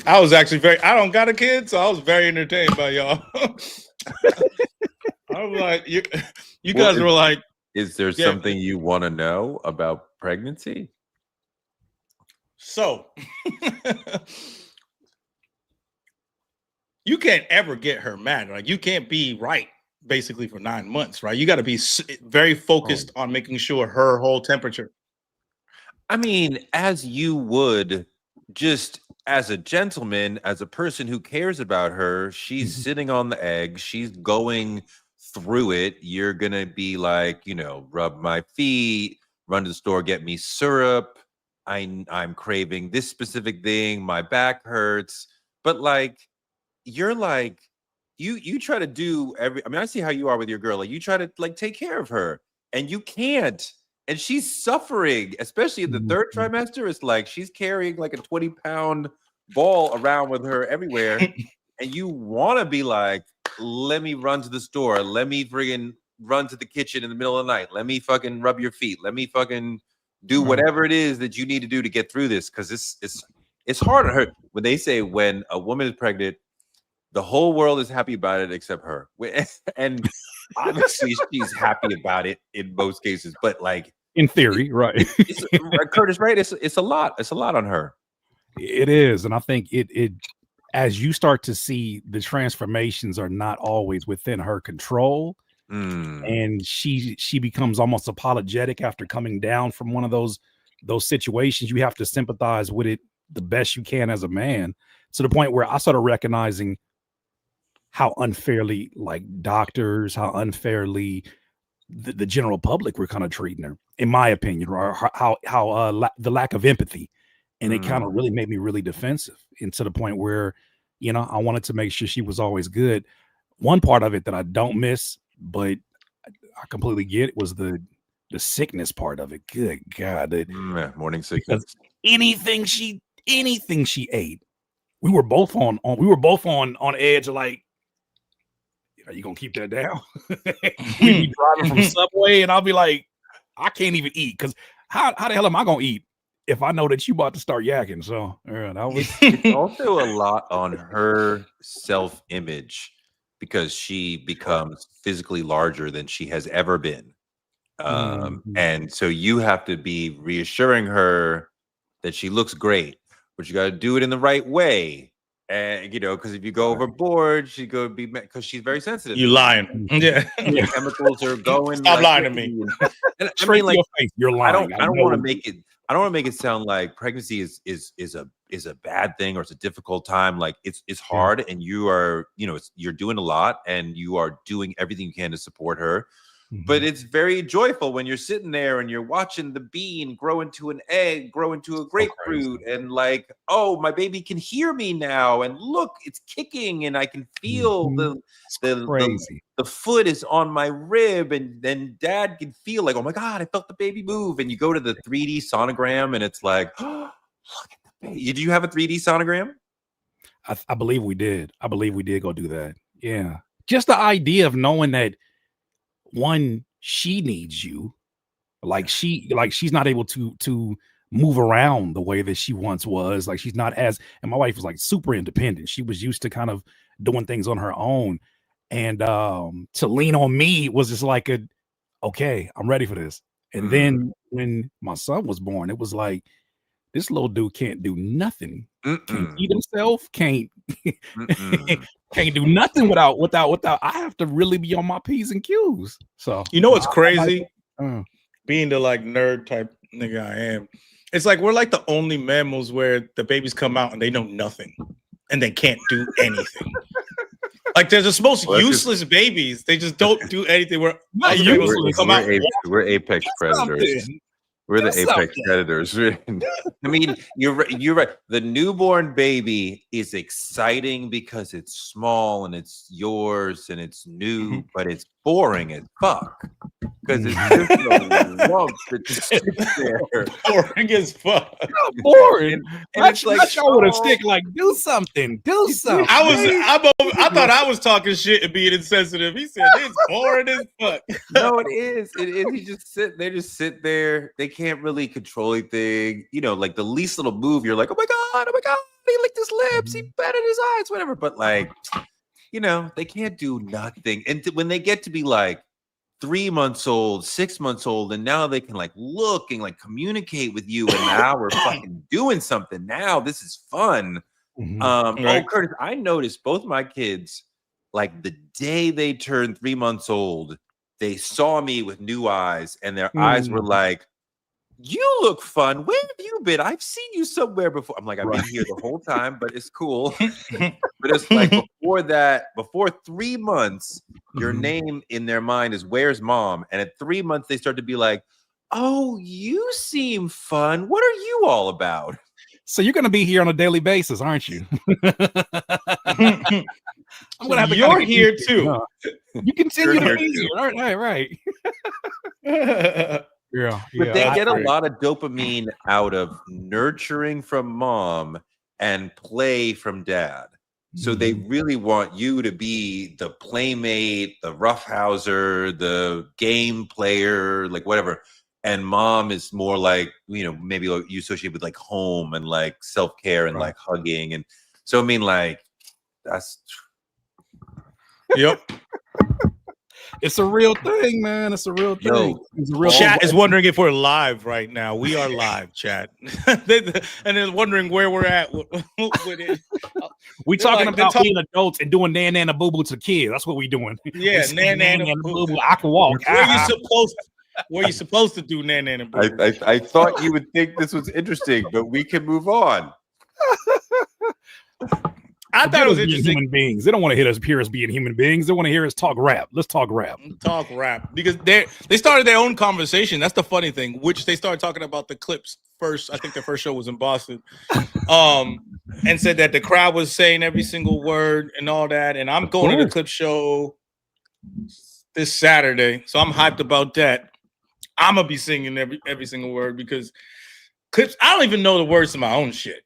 I was actually I don't got a kid, so I was very entertained by y'all. I was like, you guys were like, is there something you want to know about pregnancy? So you can't ever get her mad. Like, you can't be right basically for 9 months, right? You got to be very focused on making sure her whole temperature. I mean, as you would, just as a gentleman, as a person who cares about her, she's sitting on the egg, she's going through it. You're gonna be like, rub my feet, run to the store, get me syrup. I'm craving this specific thing, my back hurts. But like, you're like, you try to do I see how you are with your girl. Like, you try to like take care of her, and you can't. And she's suffering, especially in the third trimester. It's like she's carrying like a 20-pound ball around with her everywhere. And you want to be like, let me run to the store. Let me friggin' run to the kitchen in the middle of the night. Let me fucking rub your feet. Let me fucking do whatever it is that you need to do to get through this. Because it's hard on her. When they say when a woman is pregnant, the whole world is happy about it except her. And obviously she's happy about it in most cases. But like, in theory, right? Curtis, right? It's a lot. It's a lot on her. It is, and I think it as you start to see the transformations are not always within her control, and she becomes almost apologetic after coming down from one of those situations. You have to sympathize with it the best you can as a man, to the point where I started recognizing how unfairly, like, doctors, how unfairly the general public were kind of treating her, in my opinion, or how the lack of empathy. And it kind of really made me really defensive, and to the point where, I wanted to make sure she was always good. One part of it that I don't miss, but I completely get it, was the sickness part of it. Good God. Morning sickness. Anything she ate, we were both on edge, like, are you gonna keep that down? We'd be driving from Subway, and I'll be like, I can't even eat, because how the hell am I gonna eat if I know that you about to start yakking? So it's also a lot on her self-image, because she becomes physically larger than she has ever been. And so you have to be reassuring her that she looks great, but you got to do it in the right way. And because if you go overboard, she's gonna be, because she's very sensitive. You lying? Yeah. The chemicals are going. Stop lying to me. And I mean, like, you're lying. I don't want to make it. I don't want to make it sound like pregnancy is a bad thing, or it's a difficult time. Like, it's hard, and you are, you're doing a lot, and you are doing everything you can to support her. But it's very joyful when you're sitting there and you're watching the bean grow into an egg, grow into a grapefruit, and like, oh, my baby can hear me now, and look, it's kicking, and I can feel the foot is on my rib, and then dad can feel like, oh my God, I felt the baby move. And you go to the 3D sonogram, and it's like, oh, look at the baby. Did you have a 3D sonogram? I believe we did. I believe we did go do that. Yeah, just the idea of knowing that, one, she needs you, like she's not able to move around the way that she once was. Like, she's not and my wife was like super independent. She was used to kind of doing things on her own, and to lean on me was just like okay, I'm ready for this. And then when my son was born, it was like, this little dude can't do nothing. Can't eat himself, can't do nothing without. I have to really be on my P's and Q's. So what's crazy? Being the like nerd type nigga I am, it's like we're like the only mammals where the babies come out and they know nothing and they can't do anything. Like, they're the most useless babies. They just don't do anything. We're apex predators. We're the apex predators. I mean, you're right. The newborn baby is exciting because it's small and it's yours and it's new, but it's boring as fuck, because it's just a lump that just sits there. Boring as fuck. Boring. And it's like, y'all with a stick, like, do something. I thought I was talking shit and being insensitive. He said it's boring as fuck. No, it is. They just sit there. They can't really control anything. Like the least little move, you're like, oh my God, he licked his lips, he batted his eyes, whatever. But like, they can't do nothing. And when they get to be like 3 months old, 6 months old, and now they can like look and like communicate with you, and now we're fucking doing something. Now this is fun. Right. Oh, Curtis, I noticed both my kids, like the day they turned 3 months old, they saw me with new eyes, and their eyes were like, "You look fun. Where have you been? I've seen you somewhere before." I'm like, "I've been here the whole time, but it's cool." But it's like before 3 months, your name in their mind is "Where's Mom?" And at 3 months, they start to be like, "Oh, you seem fun. What are you all about?" So you're going to be here on a daily basis, aren't you? I'm gonna have to You're here too. Huh? You continue to be here. All right. Yeah, but they get a lot of dopamine out of nurturing from mom and play from dad. So they really want you to be the playmate, the roughhouser, the game player, like whatever. And mom is more like, maybe you associate with like home and like self-care and like hugging. And so, I mean, like, that's. Yep. It's a real thing, man. It's a real thing. It's a real chat is wondering if we're live right now. We are live, chat. And they're wondering where we're at with it. We talking about being adults and doing nan and boo boo to kids. That's what we doing. Yeah, nan and boo boo. I can walk. Where you supposed to do nan and boo boo. I thought you would think this was interesting, but we can move on. I thought it was interesting. Human beings. They don't want to hear us being human beings. They want to hear us talk rap. Let's talk rap. Talk rap. Because they started their own conversation. That's the funny thing, which they started talking about the clips first. I think their first show was in Boston. And said that the crowd was saying every single word and all that. And I'm going to the clip show this Saturday. So I'm hyped about that. I'm gonna be singing every single word because clips, I don't even know the words to my own shit.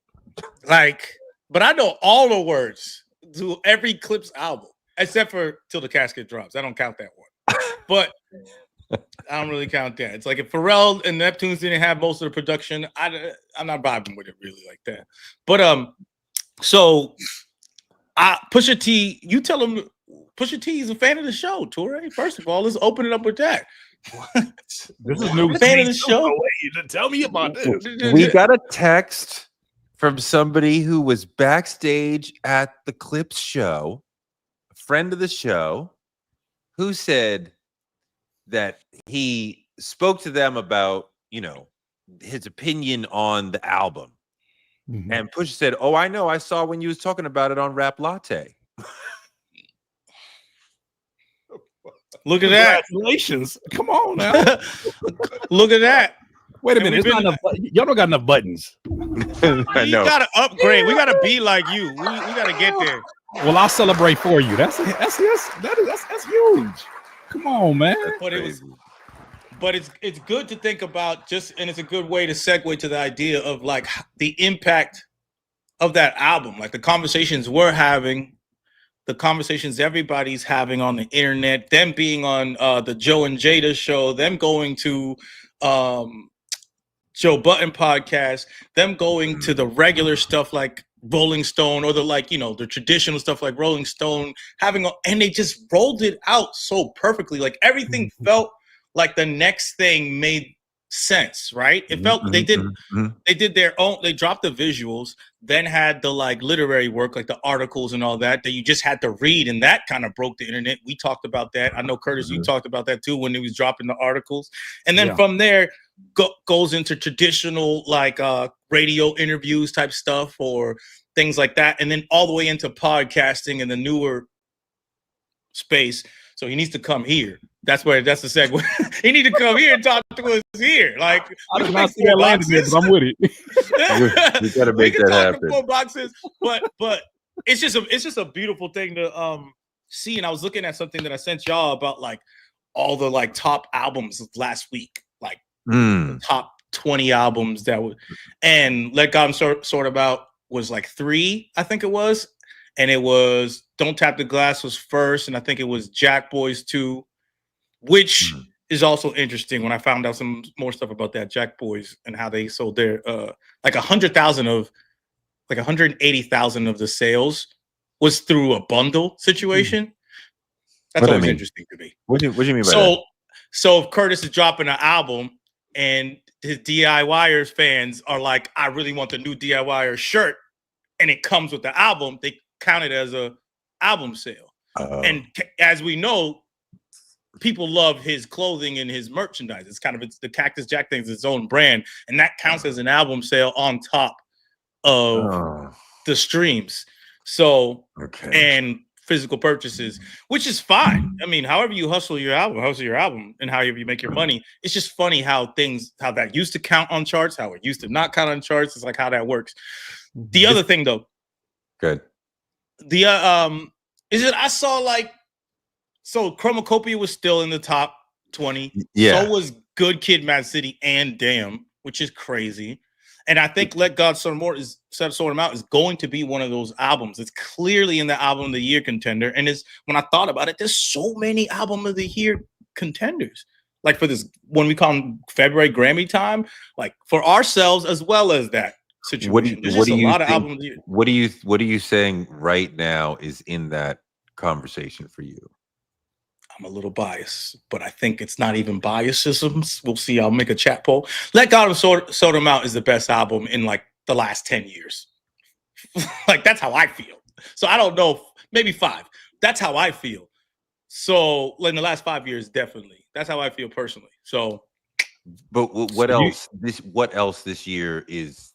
But I know all the words to every Clips album, except for Till the Casket Drops. I don't count that one. But I don't really count that. It's like if Pharrell and Neptunes didn't have most of the production, I'm not vibing with it really like that. But so Pusha T, you tell him Pusha T is a fan of the show, Toure. First of all, let's open it up with that. This is new. Fan of the show. Tell me about this. We got a text from somebody who was backstage at the Clips show, a friend of the show, who said that he spoke to them about, his opinion on the album. Mm-hmm. And Push said, "Oh, I know. I saw when you was talking about it on Rap Latte." Look at that. Congratulations. Come on now. Look at that. Wait a minute. Y'all don't got enough buttons. I know. You gotta upgrade. We gotta be like you. We gotta get there. Well, I'll celebrate for you. That's huge. Come on, man. But it's good to think about and it's a good way to segue to the idea of like the impact of that album, like the conversations we're having, the conversations everybody's having on the internet, them being on the Joe and Jada show, them going to Joe Budden podcast, them going to the regular stuff like Rolling Stone or the traditional stuff like Rolling Stone, and they just rolled it out so perfectly. Like everything felt like the next thing made sense, right? It felt they did their own, they dropped the visuals, then had the like literary work, like the articles and all that you just had to read, and that kind of broke the internet. We talked about that. I know, Curtis, you talked about that too when he was dropping the articles. And then from there goes into traditional like radio interviews type stuff or things like that, and then all the way into podcasting and the newer space. So he needs to come here. That's the segue. He need to come here and talk to us here. Like I did not see that landing there, but I'm with it. We gotta make that happen. 4 boxes, but it's just a beautiful thing to see. And I was looking at something that I sent y'all about like all the like top albums last week, like the top 20 albums that would, and Let God Sort About was like 3, I think it was. And it was Don't Tap the Glass was first, and I think it was Jack Boys 2, which is also interesting when I found out some more stuff about that Jack Boys and how they sold their like 100,000 of like 180,000 of the sales was through a bundle situation. That's always interesting to me. What do you mean by that? So if Curtis is dropping an album and his DIYers fans are like, I really want the new DIYer shirt, and it comes with the album, they count it as a album sale. And as we know, people love his clothing and his merchandise. It's the Cactus Jack thing is its own brand, and that counts as an album sale on top of the streams. So and physical purchases, which is fine. I mean, however you hustle your album, and however you make your money. It's just funny how that used to count on charts, how it used to not count on charts. It's like how that works. The other thing, though, good. Is it? I saw so Chromacopia was still in the top 20. Yeah. So was Good Kid, Mad City, and Damn, which is crazy. And I think Let God Sort Him Out is going to be one of those albums. It's clearly in the album of the year contender. And when I thought about it, there's so many album of the year contenders. Like for this, when we call them February Grammy time, like for ourselves as well as that situation. What are you saying right now is in that conversation for you? I'm a little biased, but I think it's not even biasisms. We'll see. I'll make a chat poll. Let God Sort Him Out is the best album in like the last 10 years. Like that's how I feel. So I don't know, maybe 5. That's how I feel. So in the last 5 years, definitely. That's how I feel personally. So, but what else? What else this year is?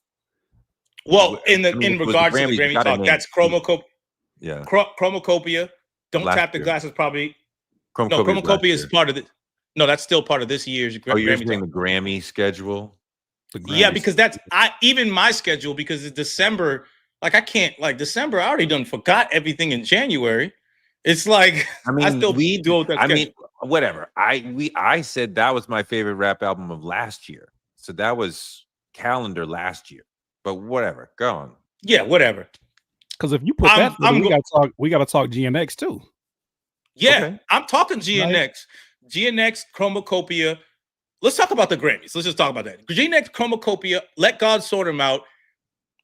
Well, in regards to the Grammy talk, that's Chromacopia. Yeah, Chromacopia. Don't Tap the Glass is probably. Chromacopia is part of it. No, that's still part of this year's Grammy. You're saying the Grammy schedule? Yeah, because even my schedule, because it's December. Like I can't December. I already done forgot everything in January. It's like I still do with that. I mean, whatever. I said that was my favorite rap album of last year. So that was calendar last year. But whatever, go on. Yeah, whatever. Because if you put we gotta talk GNX too. Yeah, okay. I'm talking GNX. Right. GNX, Chromacopia. Let's talk about the Grammys. Let's just talk about that. GNX, Chromacopia, Let God Sort Him Out.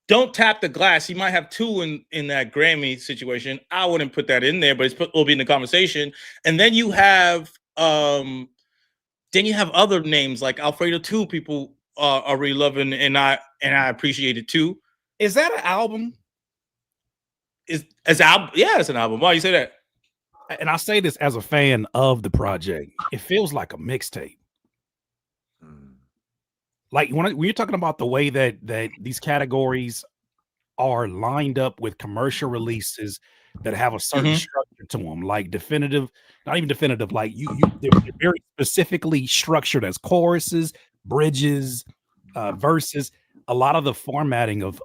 Don't Tap the Glass. You might have 2 in that Grammy situation. I wouldn't put that in there, but it'll be in the conversation. And then you have other names like Alfredo 2. People are really loving, and I appreciate it too. Is that an album? Album? Yeah, it's an album. Why you say that? And I say this as a fan of the project. It feels like a mixtape. Like when you're talking about the way that these categories are lined up with commercial releases that have a certain structure to them, like definitive, not even definitive, like they're very specifically structured as choruses, bridges, verses. A lot of the formatting of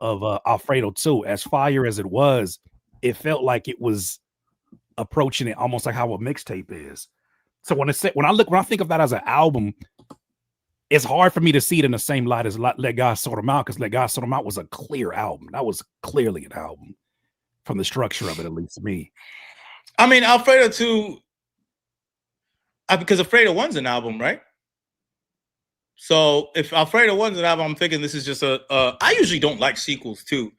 Alfredo 2, as fire as it was, it felt like it was approaching it almost like how a mixtape is. So when I think of that as an album, it's hard for me to see it in the same light as Let God Sort Him Out, because Let God Sort Him Out was a clear album. That was clearly an album from the structure of it, at least to me. I mean, Alfredo 2, because Alfredo 1's an album, right? So if Alfredo 1's an album, I'm thinking this is just I usually don't like sequels too.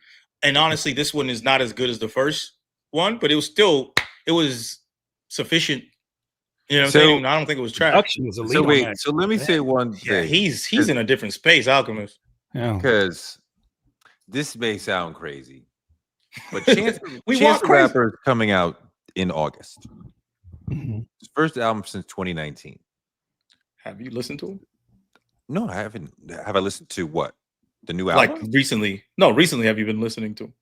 And honestly, this one is not as good as the first one, but it was sufficient. You know what I'm saying? I don't think it was trash. So let me say one thing. Yeah, he's in a different space, Alchemist. Yeah. Because this may sound crazy, but Chance the Rapper is coming out in August. His first album since 2019. Have you listened to him? No, I haven't. Have I listened to what? The new album? Like recently? No, recently have you been listening to him?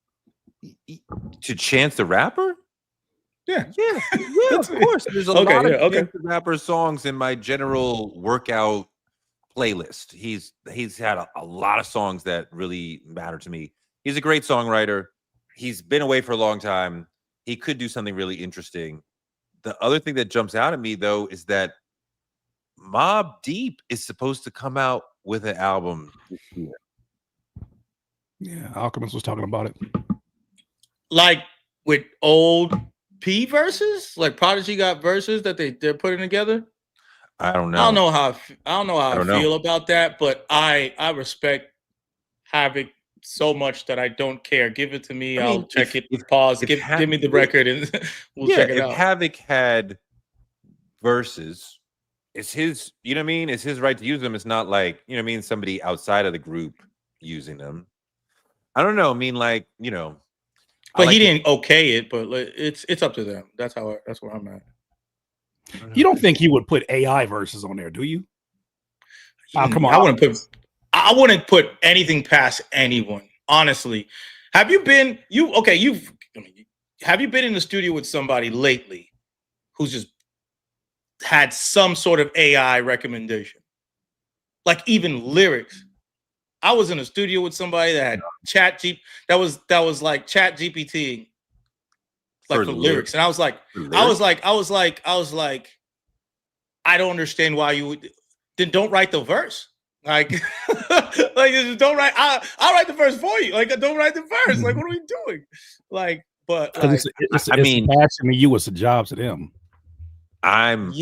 To Chance the Rapper? Yeah, of course. There's a lot of Chance the Rapper songs in my general workout playlist. He's had a lot of songs that really matter to me. He's a great songwriter. He's been away for a long time. He could do something really interesting. The other thing that jumps out at me, though, is that Mobb Deep is supposed to come out with an album this year. Yeah, Alchemist was talking about it. Like with old P verses, like Prodigy got verses that they're putting together. I don't know. I don't know how I feel about that, but I respect Havoc so much that I don't care. Give it to me. I I'll mean, check it. Pause. Give me the record, and we'll check it if out. Havoc had verses, it's his, you know what I mean? It's his right to use them. It's not like, you know what I mean, somebody outside of the group using them. I don't know. I mean, like, you know. But he didn't okay it, but it's up to them. That's where I'm at. You don't think you would put AI verses on there, do you? Oh, come on. I wouldn't put anything past anyone, honestly. Have you been have you been in the studio with somebody lately who's just had some sort of AI recommendation? Like even lyrics. I was in a studio with somebody that had that was like Chat GPT, like for lyrics. And I was like, I don't understand why you would. Then don't write the verse. Like, like just don't write. I'll write the verse for you. Like, don't write the verse. Like, what are we doing? Like, but like, I mean, passion to you, it's a job to them. I've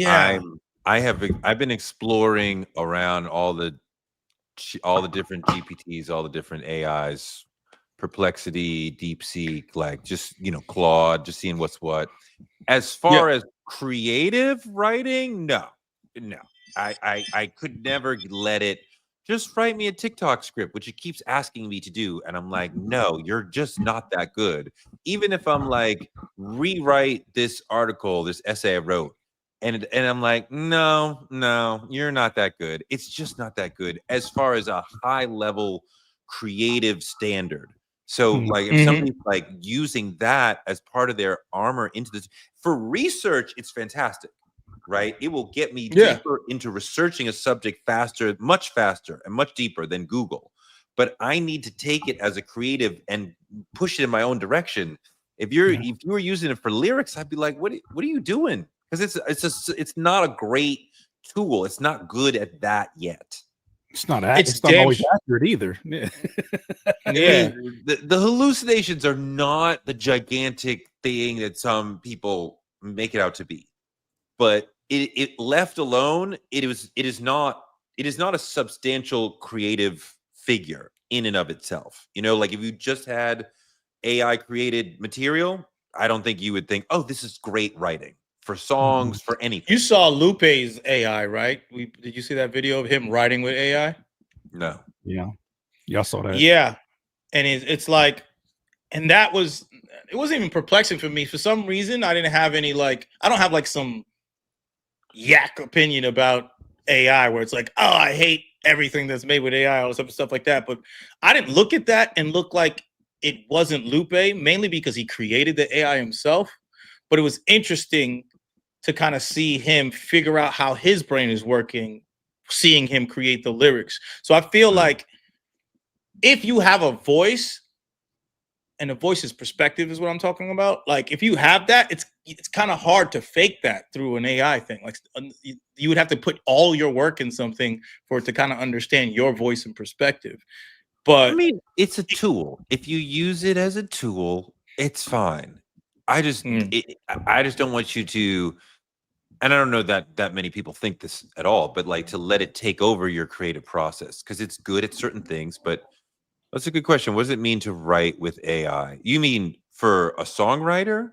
been exploring around all the different GPTs, all the different AIs, Perplexity, DeepSeek, like just, you know, Claude, just seeing what's what. As far as creative writing, no. I could never let it just write me a TikTok script, which it keeps asking me to do. And I'm like, no, you're just not that good. Even if I'm like, rewrite this article, this essay I wrote. And I'm like, no, you're not that good. It's just not that good as far as a high level creative standard. So like if somebody's like using that as part of their armor into this for research, it's fantastic, right? It will get me deeper into researching a subject faster, much faster and much deeper than Google. But I need to take it as a creative and push it in my own direction. If you were using it for lyrics, I'd be like, what are you doing? Because it's not a great tool. It's not good at that yet. It's not always accurate either. Yeah. I mean, the hallucinations are not the gigantic thing that some people make it out to be. But it left alone, it is not a substantial creative figure in and of itself. You know, like if you just had AI created material, I don't think you would think, oh, this is great writing. For songs, for anything. You saw Lupe's AI, right? Did you see that video of him writing with AI? No. Yeah, I saw that. Yeah, and it's like, and it wasn't even perplexing for me. For some reason, I didn't have any I don't have like some yak opinion about AI where it's like, oh, I hate everything that's made with AI, all stuff like that. But I didn't look at that and look like it wasn't Lupe, mainly because he created the AI himself. But it was interesting to kind of see him figure out how his brain is working, seeing him create the lyrics. So I feel like if you have a voice, and the voice's perspective is what I'm talking about. Like if you have that, it's kind of hard to fake that through an AI thing. Like you would have to put all your work in something for it to kind of understand your voice and perspective. But I mean, it's a tool. If you use it as a tool, it's fine. I just don't want you to, and I don't know that many people think this at all, but like to let it take over your creative process because it's good at certain things. But that's a good question. What does it mean to write with AI? You mean for a songwriter?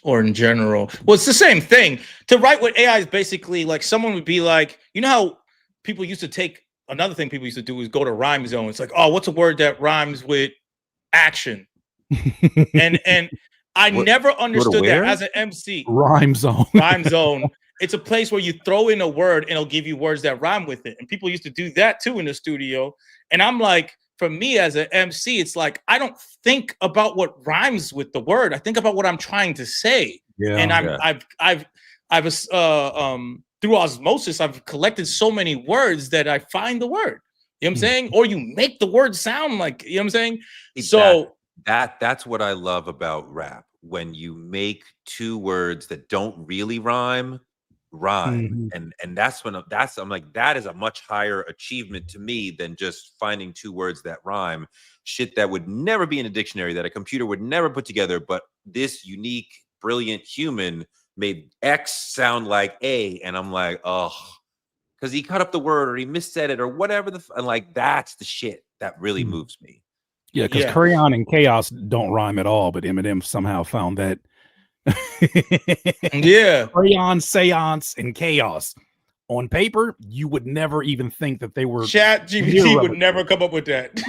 Or in general? Well, it's the same thing. To write with AI is basically like someone would be like, you know how people used to take, another thing people used to do is go to Rhyme Zone. It's like, oh, what's a word that rhymes with action? and I never understood that as an MC. Rhyme Zone. Rhyme Zone. It's a place where you throw in a word and it'll give you words that rhyme with it. And people used to do that too in the studio. And I'm like, for me as an MC, it's like I don't think about what rhymes with the word. I think about what I'm trying to say. Yeah, and I've through osmosis, I've collected so many words that I find the word. You know what I'm saying? Or you make the word sound like, you know what I'm saying? So that's what I love about rap. When you make two words that don't really rhyme. And that's when I'm like, that is a much higher achievement to me than just finding two words that rhyme. Shit that would never be in a dictionary, that a computer would never put together, but this unique, brilliant human made X sound like A, and I'm like, oh, because he cut up the word or he missaid it or whatever. And like, that's the shit that really moves me. Yeah, because crayon and chaos don't rhyme at all, but Eminem somehow found that. Yeah. Crayon, seance, and chaos. On paper, you would never even think that they were. Chat GPT would never come up with that.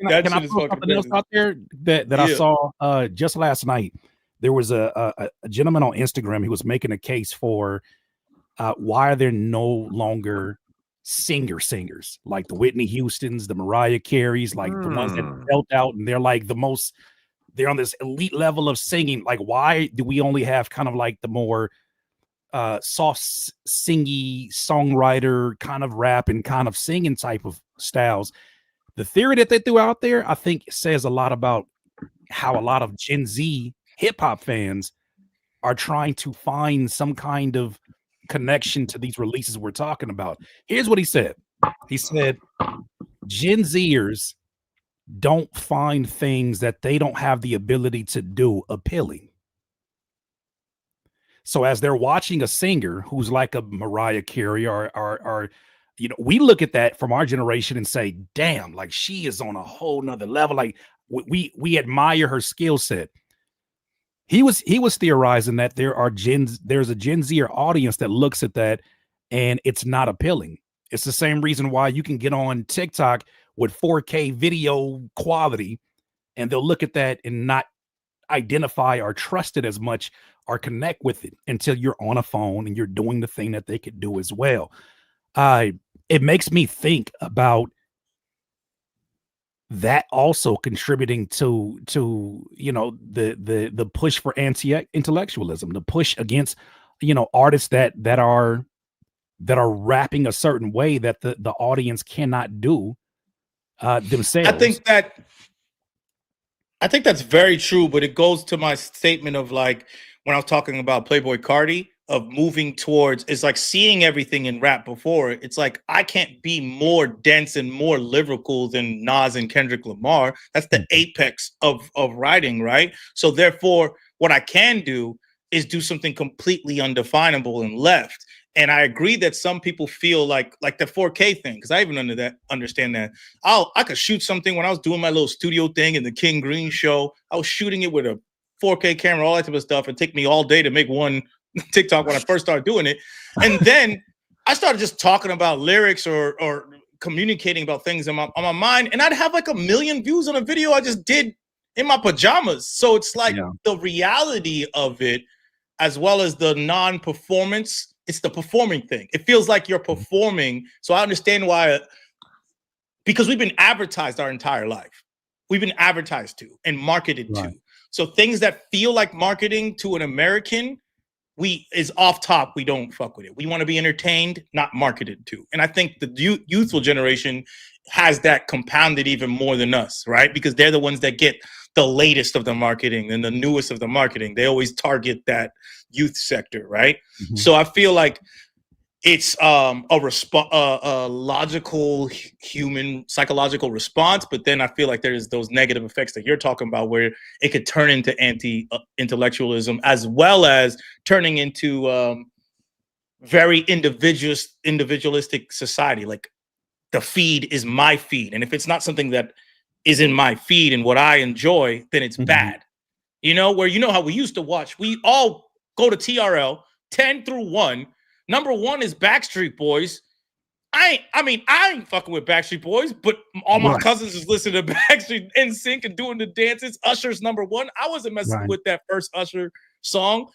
Can I throw something else out there that I saw just last night? There was a gentleman on Instagram who was making a case for why are there no longer singers like the Whitney Houstons, the Mariah Careys, like the ones that belt out and they're like they're on this elite level of singing. Like, why do we only have kind of like the more soft singy songwriter kind of rap and kind of singing type of styles? The theory that they threw out there, I think, says a lot about how a lot of Gen Z hip hop fans are trying to find some kind of connection to these releases we're talking about. Here's what he said. He said, Gen Zers don't find things that they don't have the ability to do appealing. So as they're watching a singer who's like a Mariah Carey or you know, we look at that from our generation and say, damn, like she is on a whole nother level. Like we admire her skill set. He was theorizing that there's a Gen Zer audience that looks at that and it's not appealing. It's the same reason why you can get on TikTok with 4K video quality and they'll look at that and not identify or trust it as much or connect with it until you're on a phone and you're doing the thing that they could do as well. It makes me think about that also contributing to you know the push for anti-intellectualism, the push against, you know, artists that are rapping a certain way that the audience cannot do themselves. I think that's very true, but it goes to my statement of like when I was talking about Playboi Carti, of moving towards, it's like seeing everything in rap before. It's like I can't be more dense and more lyrical than Nas and Kendrick Lamar. That's the apex of writing, right? So therefore, what I can do is do something completely undefinable and left. And I agree that some people feel like the 4K thing, because I even understand that. I could shoot something when I was doing my little studio thing in the King Green show. I was shooting it with a 4K camera, all that type of stuff. It took me all day to make one TikTok when I first started doing it. And then I started just talking about lyrics or communicating about things on my mind. And I'd have like 1 million views on a video I just did in my pajamas. So it's like the reality of it, as well as the non-performance. It's the performing thing. It feels like you're performing. So I understand why, because we've been advertised our entire life. We've been advertised to and marketed to. So things that feel like marketing to an American, is off top. We don't fuck with it. We want to be entertained, not marketed to. And I think the youthful generation has that compounded even more than us, right? Because they're the ones that get the latest of the marketing and the newest of the marketing. They always target that youth sector, right? Mm-hmm. So I feel like it's a logical human psychological response, but then I feel like there's those negative effects that you're talking about where it could turn into anti-intellectualism as well as turning into very individualistic society. Like the feed is my feed, and if it's not something that is in my feed and what I enjoy, then it's bad. You know, where you know how we used to watch, we all go to TRL 10 through 1. Number 1 is Backstreet Boys. I ain't fucking with Backstreet Boys, but all my cousins is listening to Backstreet NSYNC and doing the dances. Usher's number 1. I wasn't messing with that first Usher song,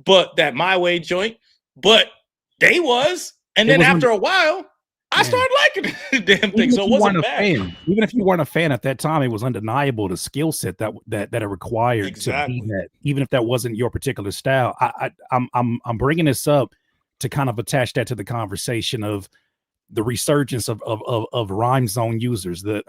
but that My Way joint. But they was, and then after a while, I started liking the damn thing. So it wasn't bad. Even if you weren't a fan at that time, it was undeniable the skill set that it required to be that. Even if that wasn't your particular style, I'm bringing this up to kind of attach that to the conversation of the resurgence of rhyme zone users, the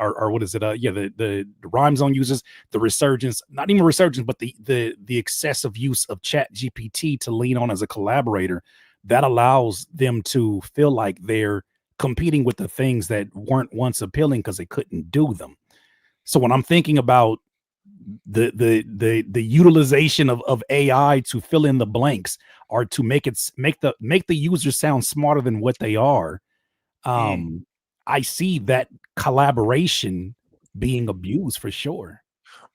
rhyme zone users, the resurgence, not even resurgence, but the excessive use of Chat GPT to lean on as a collaborator that allows them to feel like they're competing with the things that weren't once appealing because they couldn't do them. So when I'm thinking about the utilization of AI to fill in the blanks or to make the user sound smarter than what they are. I see that collaboration being abused for sure.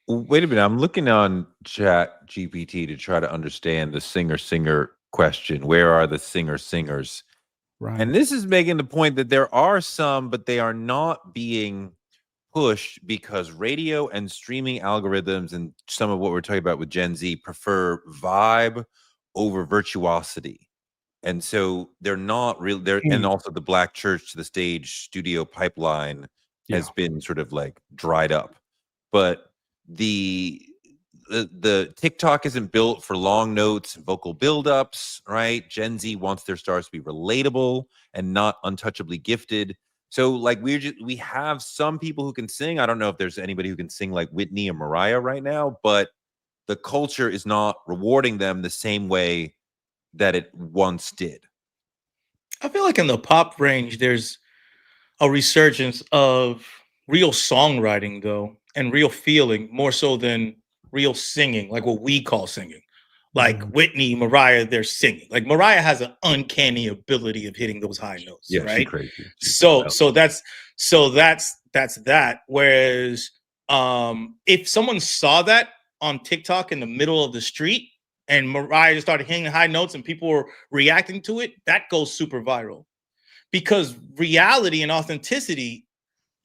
Wait a minute. I'm looking on Chat GPT to try to understand the singer question. Where are the singers? Right. And this is making the point that there are some, but they are not being pushed because radio and streaming algorithms and some of what we're talking about with Gen Z prefer vibe over virtuosity. And so they're not real there. And also the Black Church to the Stage studio pipeline has been sort of like dried up. But the TikTok isn't built for long notes, vocal buildups, right? Gen Z wants their stars to be relatable and not untouchably gifted. So like we have some people who can sing. I don't know if there's anybody who can sing like Whitney or Mariah right now, but the culture is not rewarding them the same way that it once did. I feel like in the pop range, there's a resurgence of real songwriting though, and real feeling more so than real singing, like what we call singing. Like Whitney, Mariah, they're singing. Like Mariah has an uncanny ability of hitting those high notes, right? She's crazy. So that's that. Whereas if someone saw that on TikTok in the middle of the street and Mariah just started hitting high notes and people were reacting to it, that goes super viral. Because reality and authenticity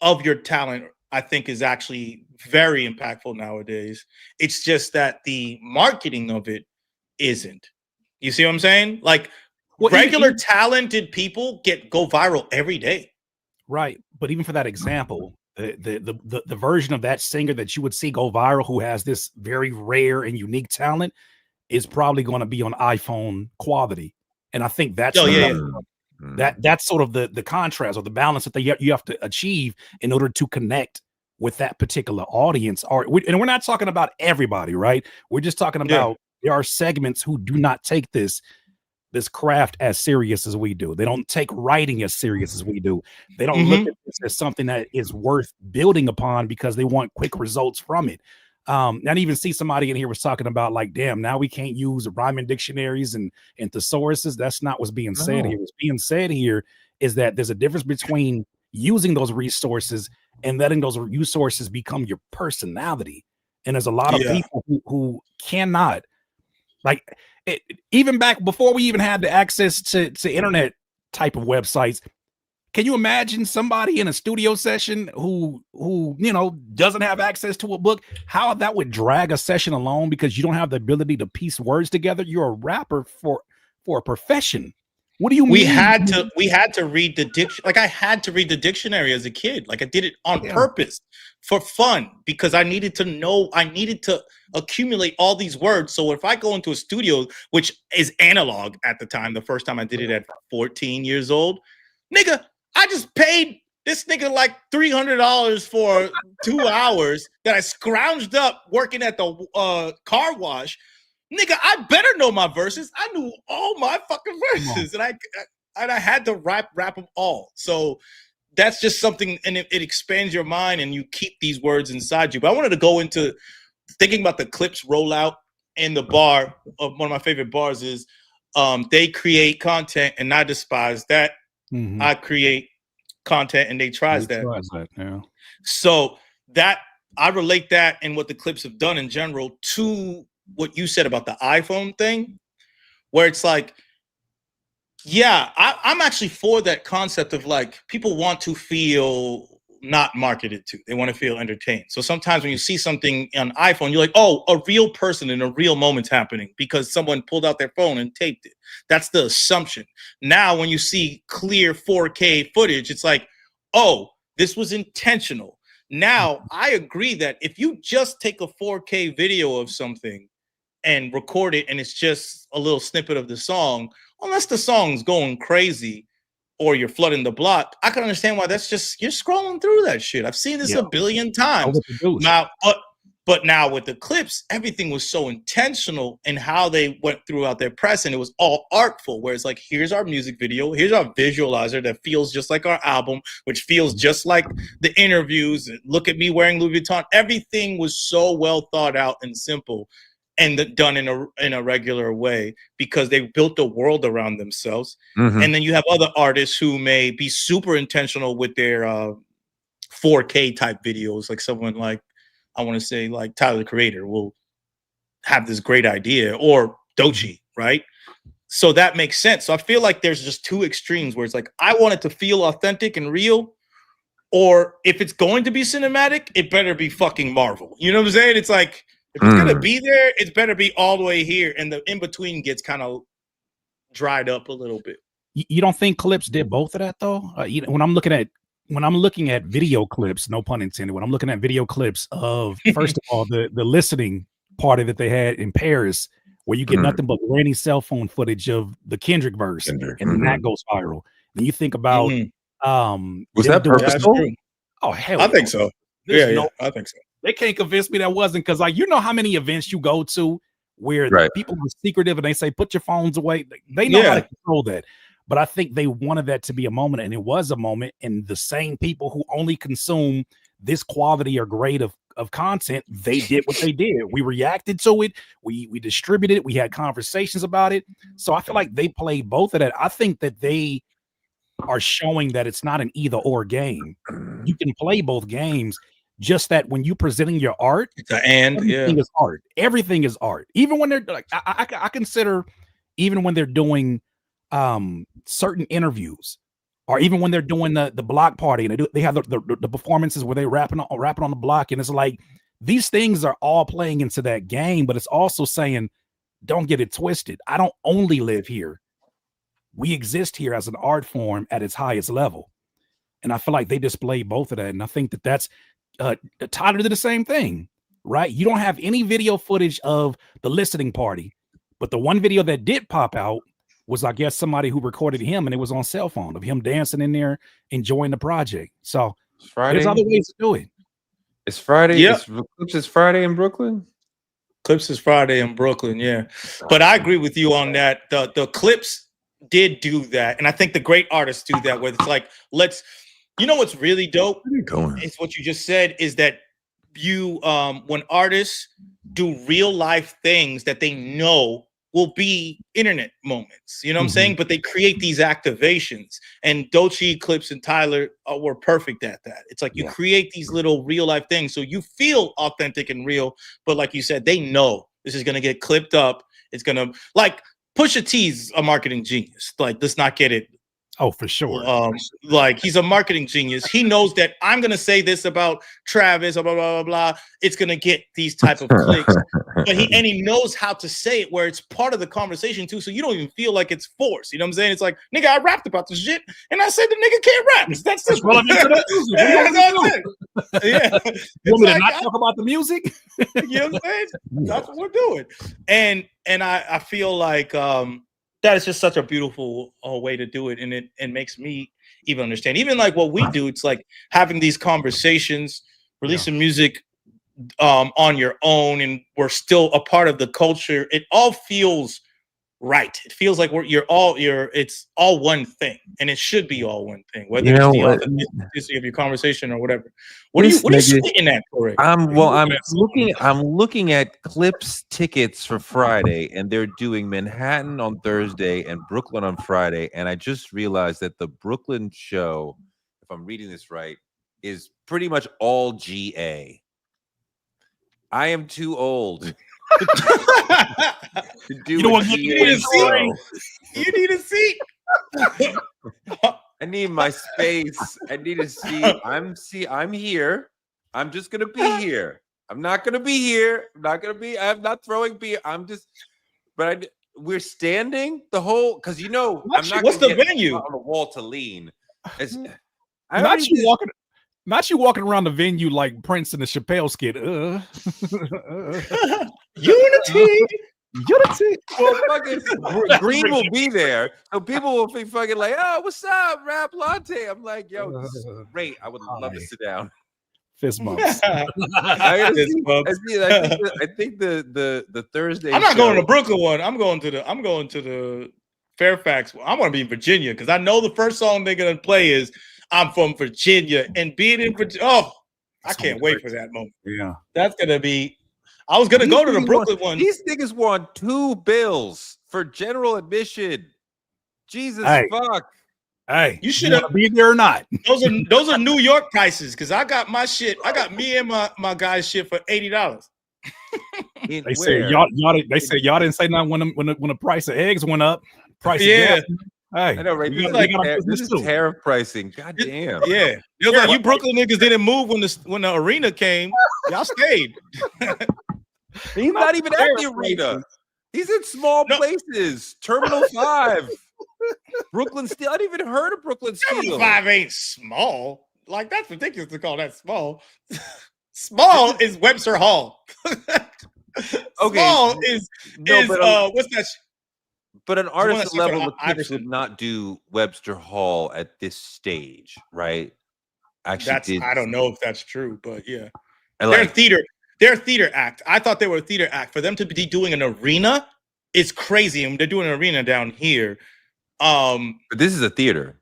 of your talent, I think, is actually very impactful nowadays. It's just that the marketing of it isn't. You see what I'm saying? Like regular talented people go viral every day. Right. But even for that example, the version of that singer that you would see go viral who has this very rare and unique talent is probably going to be on iPhone quality. And I think that's that's sort of the contrast or the balance that you have to achieve in order to connect with that particular audience. And we're not talking about everybody, right? We're just talking about there are segments who do not take this craft as serious as we do. They don't take writing as serious as we do. They don't look at this as something that is worth building upon because they want quick results from it. And I even see somebody in here was talking about like, damn, now we can't use rhyming dictionaries and thesauruses. That's not what's being said here. What's being said here is that there's a difference between using those resources and letting those resources become your personality. And there's a lot of people who cannot, like, even back before we even had the access to internet type of websites. Can you imagine somebody in a studio session who doesn't have access to a book, how that would drag a session along because you don't have the ability to piece words together? You're a rapper for a profession. What do you mean? We had to read the dictionary. Like I had to read the dictionary as a kid. Like I did it on purpose for fun because I needed to know, I needed to accumulate all these words. So if I go into a studio, which is analog at the time, the first time I did it at 14 years old, nigga, I just paid this nigga like $300 for 2 hours that I scrounged up working at the car wash. Nigga, I better know my verses. I knew all my fucking verses, and I had to rap them all. So that's just something, and it expands your mind, and you keep these words inside you. But I wanted to go into thinking about the Clips rollout in the bar. One of my favorite bars is they create content, and I despise that. I create content, and they tries that. Yeah. So that I relate that and what the Clips have done in general to what you said about the iPhone thing, where it's like, I'm actually for that concept of like people want to feel not marketed to. They want to feel entertained. So sometimes when you see something on iPhone, you're like, oh, a real person in a real moment's happening because someone pulled out their phone and taped it. That's the assumption. Now, when you see clear 4K footage, it's like, oh, this was intentional. Now, I agree that if you just take a 4K video of something and record it and it's just a little snippet of the song, unless the song's going crazy or you're flooding the block, I can understand why that's just, you're scrolling through that shit. I've seen this a billion times. Now, But now with the clips, everything was so intentional in how they went throughout their press, and it was all artful, where it's like, here's our music video, here's our visualizer that feels just like our album, which feels just like the interviews. Look at me wearing Louis Vuitton. Everything was so well thought out and simple, and done in a regular way, because they built a world around themselves. And then you have other artists who may be super intentional with their 4K type videos, like someone like, I want to say like Tyler the Creator will have this great idea, or Doechii, right? So that makes sense. So I feel like there's just two extremes where it's like, I want it to feel authentic and real, or if it's going to be cinematic, it better be fucking Marvel. You know what I'm saying? It's like, if it's gonna be there, it's better be all the way here, and the in between gets kind of dried up a little bit. You don't think Clips did both of that though? You know, when I'm looking at video clips, no pun intended, when I'm looking at video clips of, first of all, the listening party that they had in Paris, where you get nothing but grainy cell phone footage of the Kendrick verse, and then that goes viral. Then you think about was that purposeful? Oh hell, I think so. Yeah, I think so. They can't convince me that wasn't, because like, you know how many events you go to where people are secretive and they say put your phones away. They know how to control that. But I think they wanted that to be a moment, and it was a moment, and the same people who only consume this quality or grade of content, they did what they did. We reacted to it, we distributed it, we had conversations about it. So I feel like they played both of that. I think that they are showing that it's not an either or game. You can play both games, just that when you presenting your art, everything is art. Everything is art. Even when they're like, I consider, even when they're doing certain interviews, or even when they're doing the block party, and they have the performances where they rapping on the block, and it's like, these things are all playing into that game, but it's also saying, don't get it twisted. I don't only live here. We exist here as an art form at its highest level. And I feel like they display both of that. And I think that that's Tyler did the same thing, right? You don't have any video footage of the listening party, but the one video that did pop out was, I guess, somebody who recorded him, and it was on cell phone of him dancing in there, enjoying the project. So there's other ways to do it. It's Friday. Yeah. Clips is Friday in Brooklyn. Clips is Friday in Brooklyn. Yeah. But I agree with you on that. The Clips did do that. And I think the great artists do that, where it's like, you know what's really dope? It's what you just said, is that you when artists do real life things that they know will be internet moments, you know what I'm saying? But they create these activations, and Doechii, Clips, and Tyler were perfect at that. It's like you create these little real life things, so you feel authentic and real, but like you said, they know this is gonna get clipped up. It's gonna, like, Pusha T's a marketing genius. Like, let's not get it. Oh, for sure. Like, he's a marketing genius. He knows that I'm gonna say this about Travis, blah blah blah blah. It's gonna get these type of clicks, but he knows how to say it where it's part of the conversation too. So you don't even feel like it's forced. You know what I'm saying? It's like, nigga, I rapped about this shit, and I said the nigga can't rap. That's just relevant to the music. Yeah. You want me to not talk about the music? You know what I'm saying? That's what we're doing. And I feel like that is just such a beautiful way to do it, and it makes me even understand. Even like what we do, it's like having these conversations, releasing music on your own, and we're still a part of the culture. It all feels right. It feels like it's all one thing, and it should be all one thing, whether it's the authenticity of your conversation or whatever. What are you spitting at, Corey? I'm looking at Clips tickets for Friday, and they're doing Manhattan on Thursday and Brooklyn on Friday. And I just realized that the Brooklyn show, if I'm reading this right, is pretty much all GA. I am too old. You need a seat. You need a seat. I need my space. I need a seat. I'm here. I'm just gonna be here. I'm not gonna be here. I'm not throwing beer. We're standing the whole, because I'm not. What's the venue on the wall to lean? Not you walking around the venue like Prince in the Chappelle skit. Unity. Well, fucking Green will be there, so people will be fucking like, "Oh, what's up, Rap Latte?" I'm like, "Yo, this is great. I would love to sit down." Fist bumps. I gotta Fist see, bumps. I think the Thursday. I'm not show, going to the Brooklyn one. I'm going to the Fairfax one. I want to be in Virginia because I know the first song they're gonna play is "I'm from Virginia," and being in Virginia. Oh, I can't wait for that moment. Yeah, that's gonna be. I was gonna go to the Brooklyn one. These niggas want 2 bills for general admission. Jesus fuck. Hey, you should have be there or not. Those are New York prices because I got my shit. I got me and my guy's shit for $80. They said y'all. They said y'all didn't say nothing when the price of eggs went up. Price of gas. Hey, I know, right? This is tariff pricing. God damn. Yeah. It was like you Brooklyn niggas didn't move when the arena came. Y'all stayed. He's not even at the arena. He's in small places. Terminal 5. Brooklyn Steel. I didn't even heard of Brooklyn Steel. Terminal 5 ain't small. Like, that's ridiculous to call that small. Small is Webster Hall. Small is what's that? But an artist level of Clips would not do Webster Hall at this stage, right? Actually, I don't know if that's true, but yeah. Like, they're a theater act. I thought they were a theater act. For them to be doing an arena, it's crazy. And they're doing an arena down here. But this is a theater.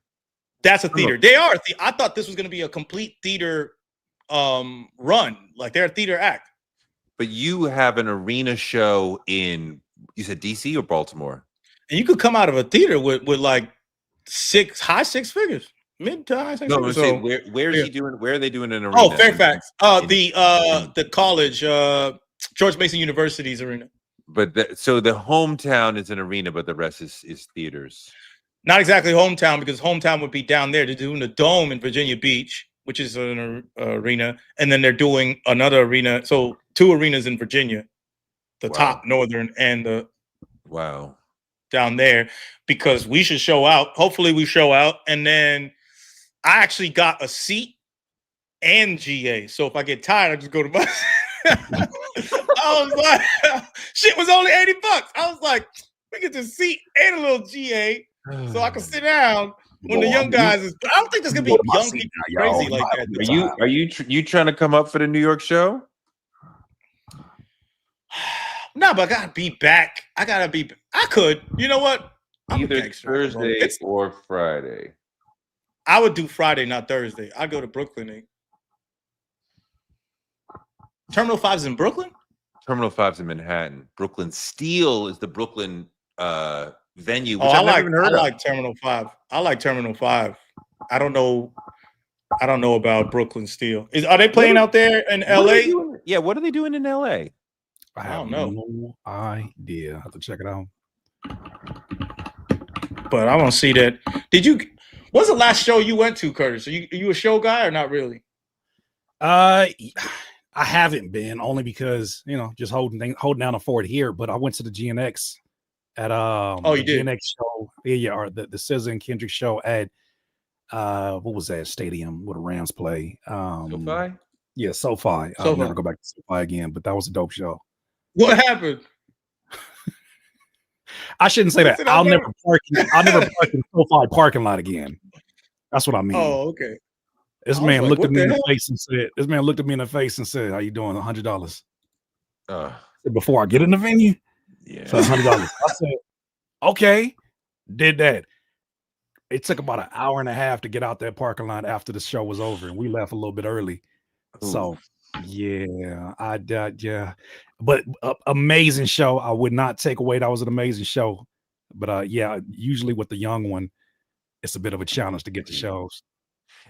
That's a theater. They are. I thought this was going to be a complete theater run. Like, they're a theater act. But you have an arena show in, you said DC or Baltimore? And you could come out of a theater with like high six figures, mid to high six figures. So, where is he doing? Where are they doing an arena? Oh, Fairfax. The college, George Mason University's arena. But so the hometown is an arena, but the rest is theaters. Not exactly hometown, because hometown would be down there. They're doing the Dome in Virginia Beach, which is an arena, and then they're doing another arena. So 2 arenas in Virginia, the top northern and the down there, because we should show out. Hopefully we show out. And then I actually got a seat and GA. So if I get tired, I just go to my I was like, shit was only $80. I was like, we get the seat and a little GA so I can sit down when the young guys is. I don't think there's gonna be young people crazy like that. Are you trying to come up for the New York show? No, but I gotta be back. I could. You know what? Either Thursday or Friday. I would do Friday, not Thursday. I'd go to Brooklyn. Terminal 5's in Brooklyn? Terminal 5's in Manhattan. Brooklyn Steel is the Brooklyn venue. Which I like Terminal 5. I like Terminal 5. I don't know about Brooklyn Steel. Are they playing out there in LA? Yeah, what are they doing in LA? I don't know. No idea. I have to check it out. But I want to see that. What's the last show you went to, Curtis? Are you a show guy or not really? I haven't been, only because just holding down a fort here. But I went to the GNX at you did? GNX show, or the SZA and Kendrick show at what was that stadium where the Rams play? SoFi? Yeah, SoFi. I'll never go back to SoFi again, but that was a dope show. What happened? I shouldn't say that. I'll never park in SoFi parking lot again. That's what I mean. Oh, okay. This man looked at me in the face and said, "How you doing? $100." Before I get in the venue, for $100. I said, "Okay." Did that. It took about an hour and a half to get out that parking lot after the show was over, and we left a little bit early. Ooh. So, yeah, but amazing show. I would not take away that was an amazing show, but usually with the young one, it's a bit of a challenge to get to shows.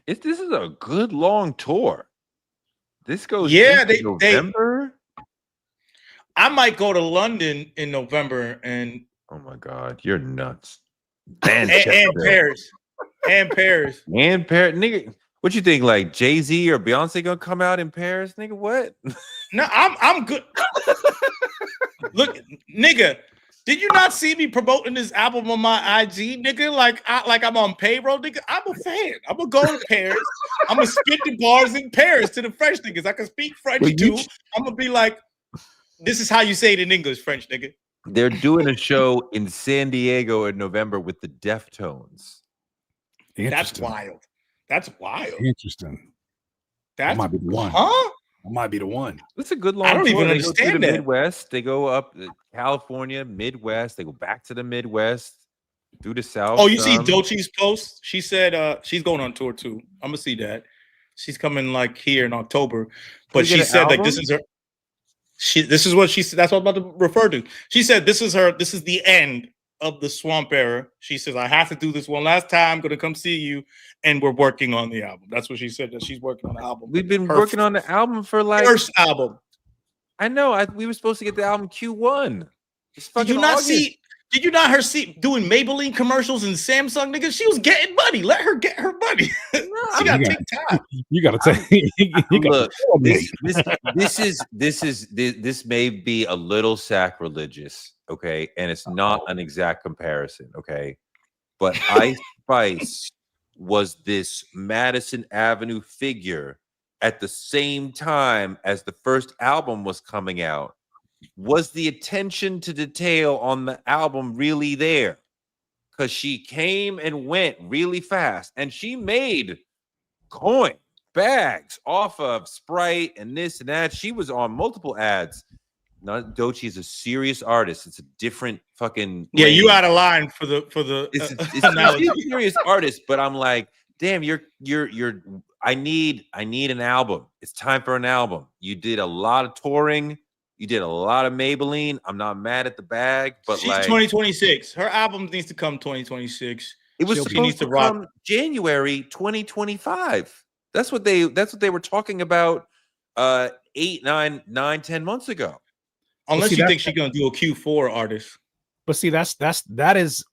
This is a good long tour. This goes November. I might go to London in November, and oh my God, you're nuts. And Paris. Nigga. What you think? Like Jay-Z or Beyonce gonna come out in Paris, nigga? What? No, I'm good. Look, nigga, did you not see me promoting this album on my IG, nigga? Like I'm on payroll, nigga. I'm a fan. I'm gonna go to Paris. I'm gonna spit the bars in Paris to the French niggas. I can speak French too. I'm gonna be like, this is how you say it in English, French nigga. They're doing a show in San Diego in November with the Deftones. That's wild. That's wild. Interesting. That might be the one. Huh? That might be the one. It's a good long I don't tour. even They understand go to the that. Midwest. They go up to California, Midwest. They go back to the Midwest, through the South. Oh, you see Dochi's post? She said she's going on tour too. I'm gonna see that. She's coming like here in October. But she said like this is her. This is what she said. That's what I'm about to refer to. She said this is the end of the Swamp era. She says, I have to do this one last time. I'm gonna come see you, and we're working on the album. That's what she said, that she's working on the album. We've been working on the album for like first album. I know. We were supposed to get the album Q1. Did you not see? Did you not see doing Maybelline commercials and Samsung, nigga? She was getting money. Let her get her money. She gotta take time. You gotta take. Look, this may be a little sacrilegious, okay, and it's not an exact comparison, okay, but Ice Spice was this Madison Avenue figure at the same time as the first album was coming out. Was the attention to detail on the album really there? Because she came and went really fast, and she made coin bags off of Sprite and this and that. She was on multiple ads. Doechii is a serious artist. It's a different fucking lane. You out of line for the. It's a serious artist, but I'm like, damn, I need an album. It's time for an album. You did a lot of touring. You did a lot of Maybelline. I'm not mad at the bag, but she's like 2026. Her album needs to come 2026. It was supposed to come January 2025. That's what they were talking about 10 months ago. Unless you think she's gonna do a Q4 artist. But see, that is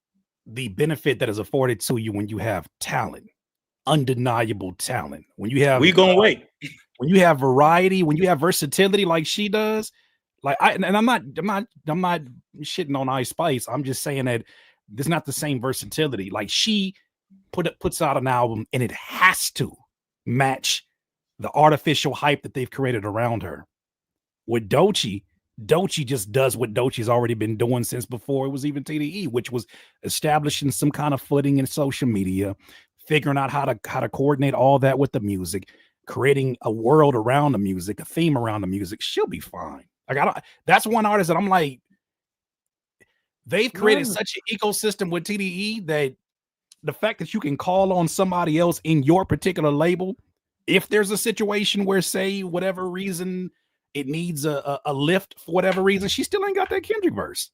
the benefit that is afforded to you when you have talent, undeniable talent. When you have when you have variety, when you have versatility like she does. Like I'm not shitting on Ice Spice. I'm just saying that there's not the same versatility. Like she puts out an album and it has to match the artificial hype that they've created around her. With Doechii just does what Doechii's already been doing since before it was even TDE, which was establishing some kind of footing in social media, figuring out how to coordinate all that with the music, creating a world around the music, a theme around the music. She'll be fine. Like that's one artist that I'm like, they've created such an ecosystem with TDE that the fact that you can call on somebody else in your particular label, if there's a situation where, say, whatever reason it needs a lift for whatever reason, she still ain't got that Kendrick verse.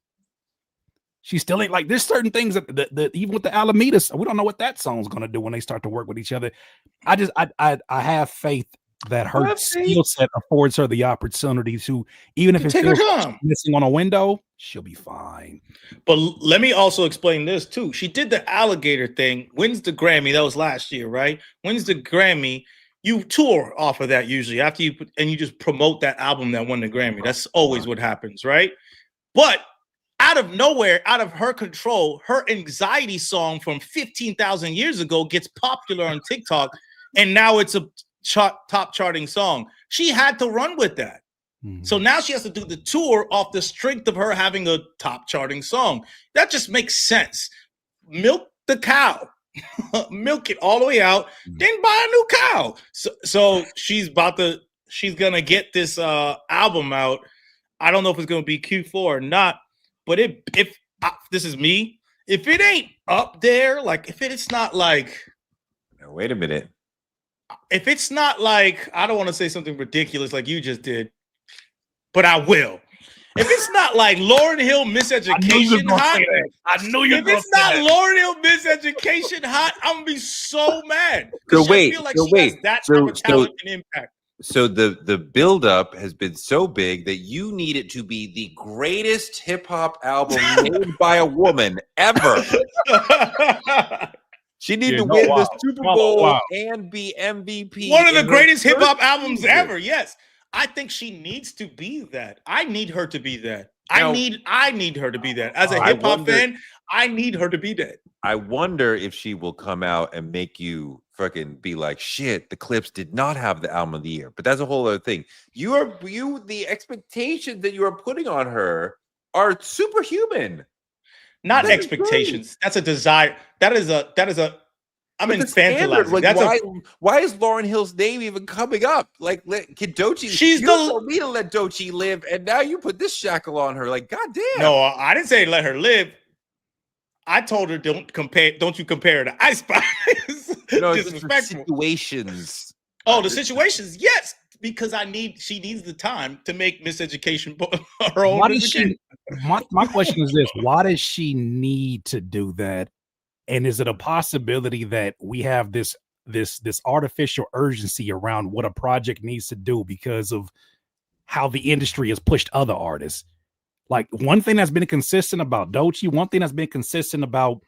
She still ain't, like, there's certain things that even with the Alameda, we don't know what that song's gonna do when they start to work with each other. I have faith that her skill set affords her the opportunity to, even if it's missing on a window, she'll be fine. But let me also explain this too. She did the alligator thing, wins the Grammy. That was last year, right? Wins the Grammy. You tour off of that usually after you just promote that album that won the Grammy. That's always what happens, right? But out of nowhere, out of her control, her anxiety song from 15,000 years ago gets popular on TikTok, and now it's a top charting song. She had to run with that. Mm-hmm. So now she has to do the tour off the strength of her having a top charting song. That just makes sense. Milk the cow. Milk it all the way out, then buy a new cow. So she's gonna get this album out. I don't know if it's gonna be Q4 or not, but if this is me, if it ain't up there, like if it's not like, now, wait a minute. If it's not like, I don't want to say something ridiculous like you just did, but I will. If it's not like Lauryn Hill Miseducation hot, I know you're. If it's not Lauryn Hill Miseducation hot, I'm gonna be so mad. So wait, I feel like she has that type of talent and impact. So the buildup has been so big that you need it to be the greatest hip hop album made by a woman ever. She needs to win the Super Bowl and be MVP. One of the greatest hip hop albums ever. Yes. I think she needs to be that. I need her to be that. I need her to be that. As a hip hop fan, I need her to be that. I wonder if she will come out and make you fucking be like, shit, the Clips did not have the album of the year. But that's a whole other thing. The expectations that you are putting on her are superhuman. Not expectations. That's a desire. That is a I'm But the standard, infantilizing. like, That's why is Lauryn Hill's name even coming up? Like, can Doechii? She's you told me to let Doechii live, and now you put this shackle on her. Like, goddamn. No, I didn't say let her live. I told her don't you compare her to Ice Spice. No, disrespectful. Situations. Oh, the situations, yes, because she needs the time to make Miseducation her own. Why does she? My question is this: why does she need to do that? And is it a possibility that we have this artificial urgency around what a project needs to do because of how the industry has pushed other artists? Like, one thing that's been consistent about Doechii, one thing that's been consistent about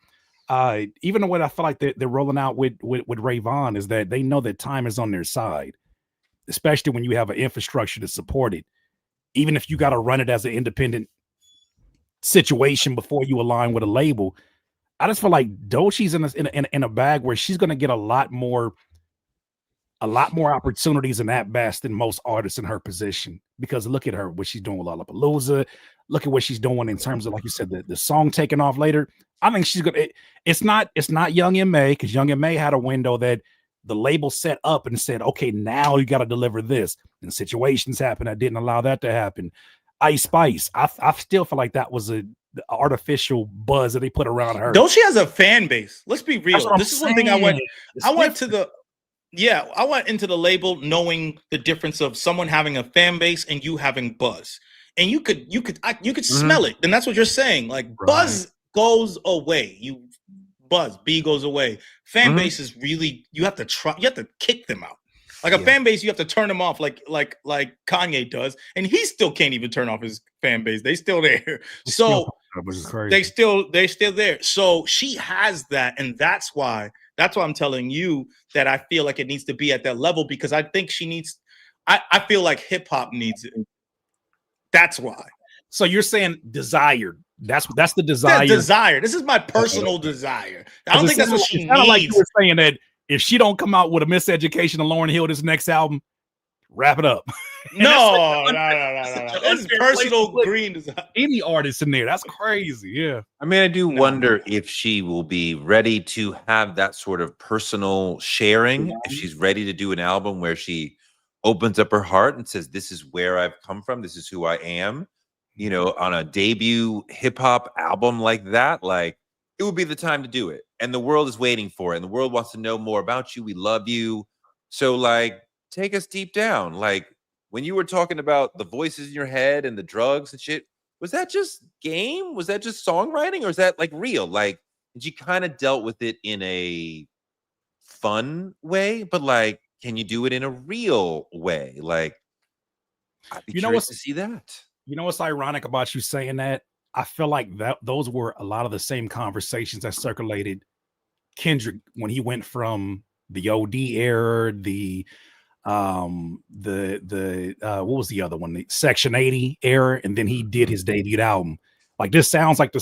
even what I feel like they're rolling out with Rayvon is that they know that time is on their side, especially when you have an infrastructure to support it. Even if you got to run it as an independent situation before you align with a label, I just feel like Doechii's in a bag where she's going to get a lot more opportunities and at bats than most artists in her position. Because look at her, what she's doing with Lollapalooza. Look at what she's doing in terms of, like you said, the song taking off later. I think she's gonna. It's not Young M.A. because Young M.A. had a window that the label set up and said, okay, now you got to deliver this. And situations happen that didn't allow that to happen. Ice Spice, I still feel like that was the artificial buzz that they put around her. Doechii has a fan base. Let's be real. This is one thing I went into the label knowing the difference of someone having a fan base and you having buzz. And you could smell it. And that's what you're saying. Like, buzz goes away. B goes away. Fan base is really, you have to kick them out. Like a fan base, you have to turn them off like Kanye does. And he still can't even turn off his fan base. They still there. So they still there. So she has that, and that's why I'm telling you that I feel like it needs to be at that level, because I think she needs. I feel like hip hop needs it. That's why. So you're saying desired. That's the desire. Yeah, desire. This is my personal desire. I don't think that's what she needs. Like you were saying that if she don't come out with a Miseducation of Lauryn Hill this next album, wrap it up. No. It's personal green design. Any artist in there. That's crazy. Yeah. I mean, I do wonder if she will be ready to have that sort of personal sharing. If she's ready to do an album where she opens up her heart and says, this is where I've come from. This is who I am. You know, on a debut hip hop album like that, like, it would be the time to do it. And the world is waiting for it. And the world wants to know more about you. We love you. So, like, take us deep down. Like, when you were talking about the voices in your head and the drugs and shit, was that just game? Was that just songwriting? Or is that, like, real? Like, did you kind of dealt with it in a fun way? But, like, can you do it in a real way? Like, I'd be curious to see that. You know what's ironic about you saying that? I feel like those were a lot of the same conversations that circulated Kendrick when he went from the OD era, what was the other one? The Section 80 era, and then he did his debut album. Like, this sounds like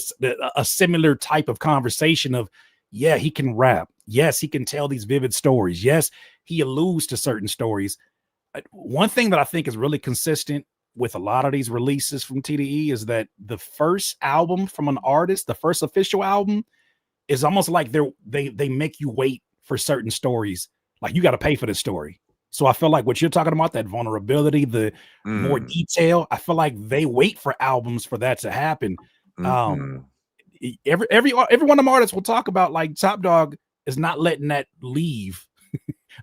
a similar type of conversation of, yeah, he can rap. Yes, he can tell these vivid stories. Yes, he alludes to certain stories. One thing that I think is really consistent with a lot of these releases from TDE is that the first album from an artist, the first official album, is almost like they make you wait for certain stories. Like, you got to pay for this story. So I feel like what you're talking about, that vulnerability, the more detail, I feel like they wait for albums for that to happen. Every one of them artists will talk about, like, Top Dog is not letting that leave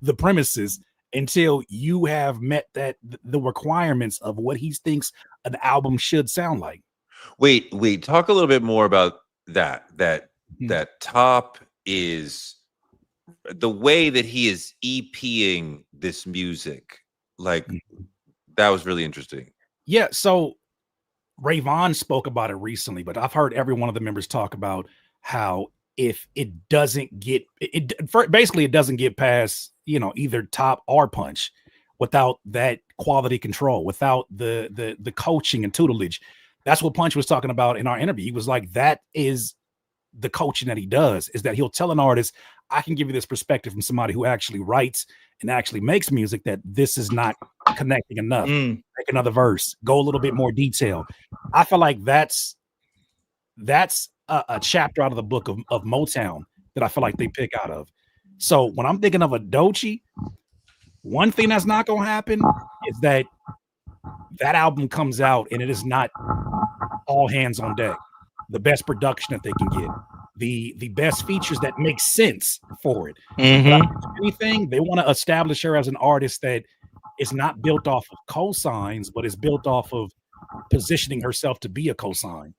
the premises until you have met the requirements of what he thinks an album should sound like. Wait, talk a little bit more about that Top is the way that he is EPing this music. Like, that was really interesting. Yeah, so Rayvon spoke about it recently, but I've heard every one of the members talk about how if it doesn't get basically it doesn't get past, you know, either Top or Punch without that quality control, without the coaching and tutelage. That's what Punch was talking about in our interview. He was like, that is the coaching that he does, is that he'll tell an artist, I can give you this perspective from somebody who actually writes and actually makes music, that this is not connecting enough. Make another verse, go a little bit more detail. I feel like that's a chapter out of the book of Motown that I feel like they pick out of. So when I'm thinking of a Doechii, one thing that's not gonna happen is that album comes out and it is not all hands on deck. The best production that they can get, the best features that make sense for it. But anything, they want to establish her as an artist that is not built off of cosigns, but is built off of positioning herself to be a cosign.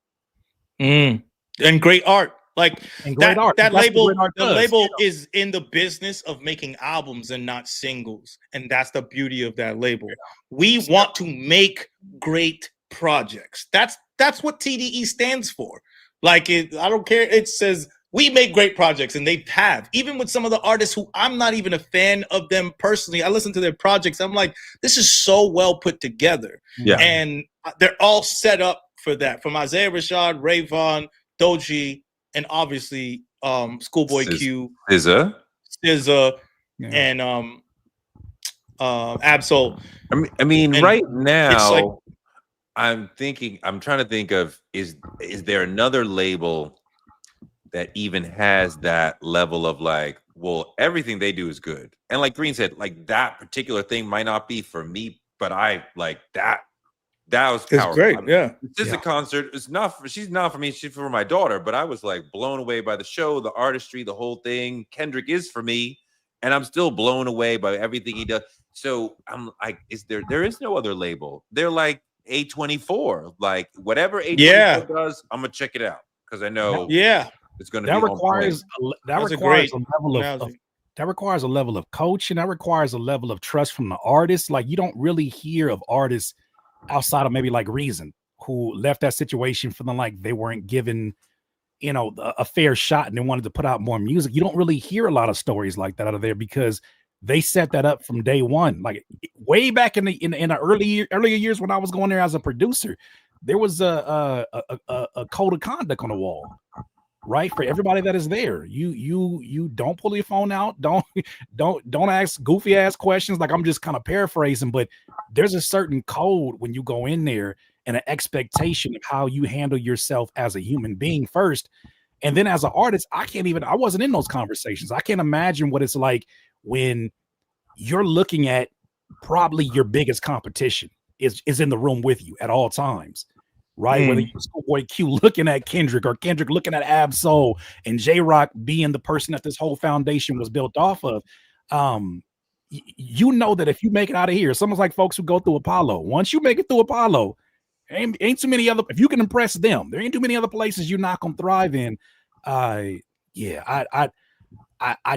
And great art. Like that label, the label is in the business of making albums and not singles. And that's the beauty of that label. We want to make great projects. That's what TDE stands for. Like I don't care. It says we make great projects, and they have. Even with some of the artists who I'm not even a fan of them personally, I listen to their projects. I'm like, this is so well put together. Yeah. And they're all set up for that. From Isaiah Rashad, Rayvon, Doechii, and obviously Schoolboy Q, SZA, and Absol. I mean, and right now, like, I'm trying to think of is there another label that even has that level of like, well, everything they do is good. And like Green said, like that particular thing might not be for me, but I like that. That was powerful. It's great. I mean, yeah. This is a concert. She's not for me. She's for my daughter, but I was like blown away by the show, the artistry, the whole thing. Kendrick is for me, and I'm still blown away by everything he does. So I'm like, there is no other label. They're like A24. Like whatever A24 does, I'm gonna check it out because I know it's gonna be requires that requires a level of coaching. That requires a level of trust from the artist. Like you don't really hear of artists outside of maybe like Reason, who left that situation feeling like they weren't given, a fair shot and they wanted to put out more music. You don't really hear a lot of stories like that out of there because they set that up from day one. Like way back in the earlier years when I was going there as a producer, there was a code of conduct on the wall, right? For everybody that is there. You don't pull your phone out, don't ask goofy ass questions. Like I'm just kind of paraphrasing, but there's a certain code when you go in there and an expectation of how you handle yourself as a human being first. And then as an artist, I wasn't in those conversations. I can't imagine what it's like when you're looking at probably your biggest competition is in the room with you at all times. Right, whether you're Schoolboy Q looking at Kendrick or Kendrick looking at Ab-Soul and J-Rock being the person that this whole foundation was built off of, you know that if you make it out of here, someone's like folks who go through Apollo. Once you make it through Apollo, ain't too many other. If you can impress them, there ain't too many other places you're not gonna thrive in. I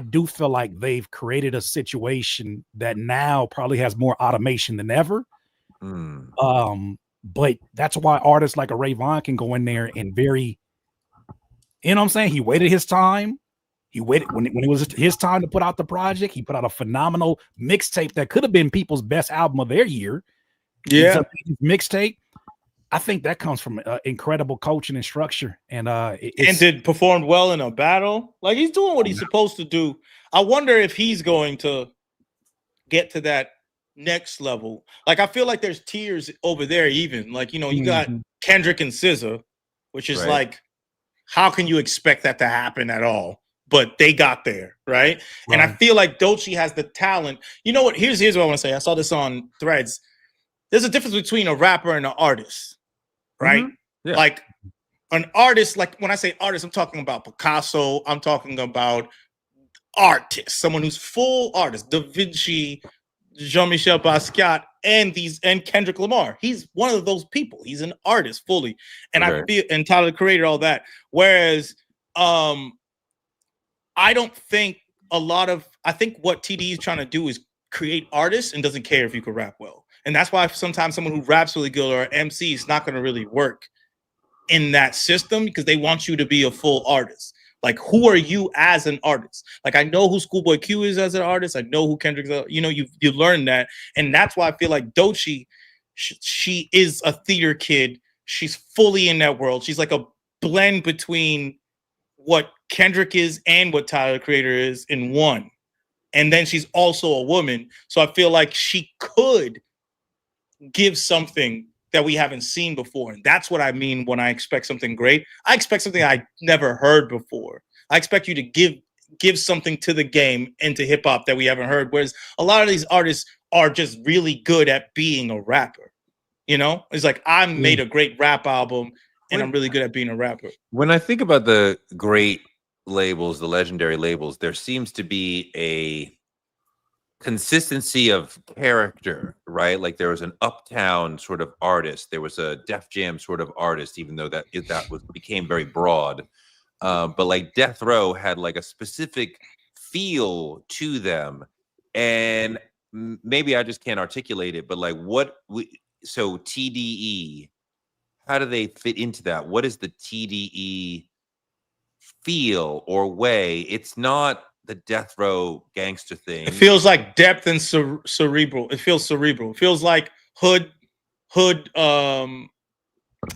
do feel like they've created a situation that now probably has more automation than ever. But that's why artists like a Rayvon can go in there and very, what I'm saying? He waited his time. He waited when it was his time to put out the project. He put out a phenomenal mixtape that could have been people's best album of their year. Yeah. Mixtape. I think that comes from incredible coaching and structure. And did performed well in a battle. Like he's doing what he's supposed to do. I wonder if he's going to get to that next level. Like I feel like there's tiers over there even. Like, you got Kendrick and SZA, which is like, how can you expect that to happen at all? But they got there, right? And I feel like Doechii has the talent. You know what? Here's what I want to say. I saw this on Threads. There's a difference between a rapper and an artist, right? Yeah. Like an artist, like when I say artist, I'm talking about Picasso. I'm talking about artist, someone who's full artist, Da Vinci, Jean-Michel Basquiat, and Kendrick Lamar. He's one of those people. He's an artist fully. And I feel, and Tyler the Creator, all that. Whereas I don't think I think what TDE is trying to do is create artists and doesn't care if you can rap well. And that's why sometimes someone who raps really good or MC is not going to really work in that system because they want you to be a full artist. Like, who are you as an artist? Like, I know who Schoolboy Q is as an artist. I know who Kendrick is. You learn that. And that's why I feel like Doechii, she is a theater kid. She's fully in that world. She's like a blend between what Kendrick is and what Tyler, the Creator, is in one. And then she's also a woman. So I feel like she could give something that we haven't seen before. And that's what I mean when I expect something great. I expect something I never heard before. I expect you to give something to the game and to hip hop that we haven't heard. Whereas a lot of these artists are just really good at being a rapper. You know, it's like I made a great rap album and I'm really good at being a rapper. When I think about the great labels, the legendary labels, there seems to be a consistency of character, right? Like there was an Uptown sort of artist, there was a Def Jam sort of artist, even though that became very broad. But like Death Row had like a specific feel to them, and maybe I just can't articulate it. But like, so TDE, how do they fit into that? What is the TDE feel or way? It's not the Death Row gangster thing. It feels like depth and cerebral. It feels cerebral. It feels like hood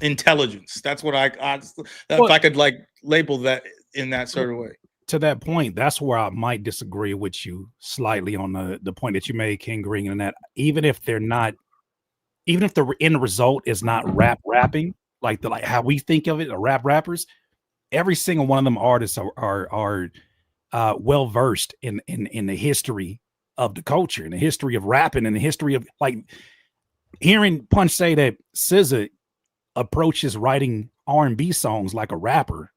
intelligence. That's what if I could like label that in that sort of way. To that point, that's where I might disagree with you slightly on the point that you made, King Green, and that even if the end result is not rapping, like how we think of it, rappers, every single one of them artists are well versed in the history of the culture, in the history of rapping, and the history of like hearing Punch say that SZA approaches writing R&B songs like a rapper.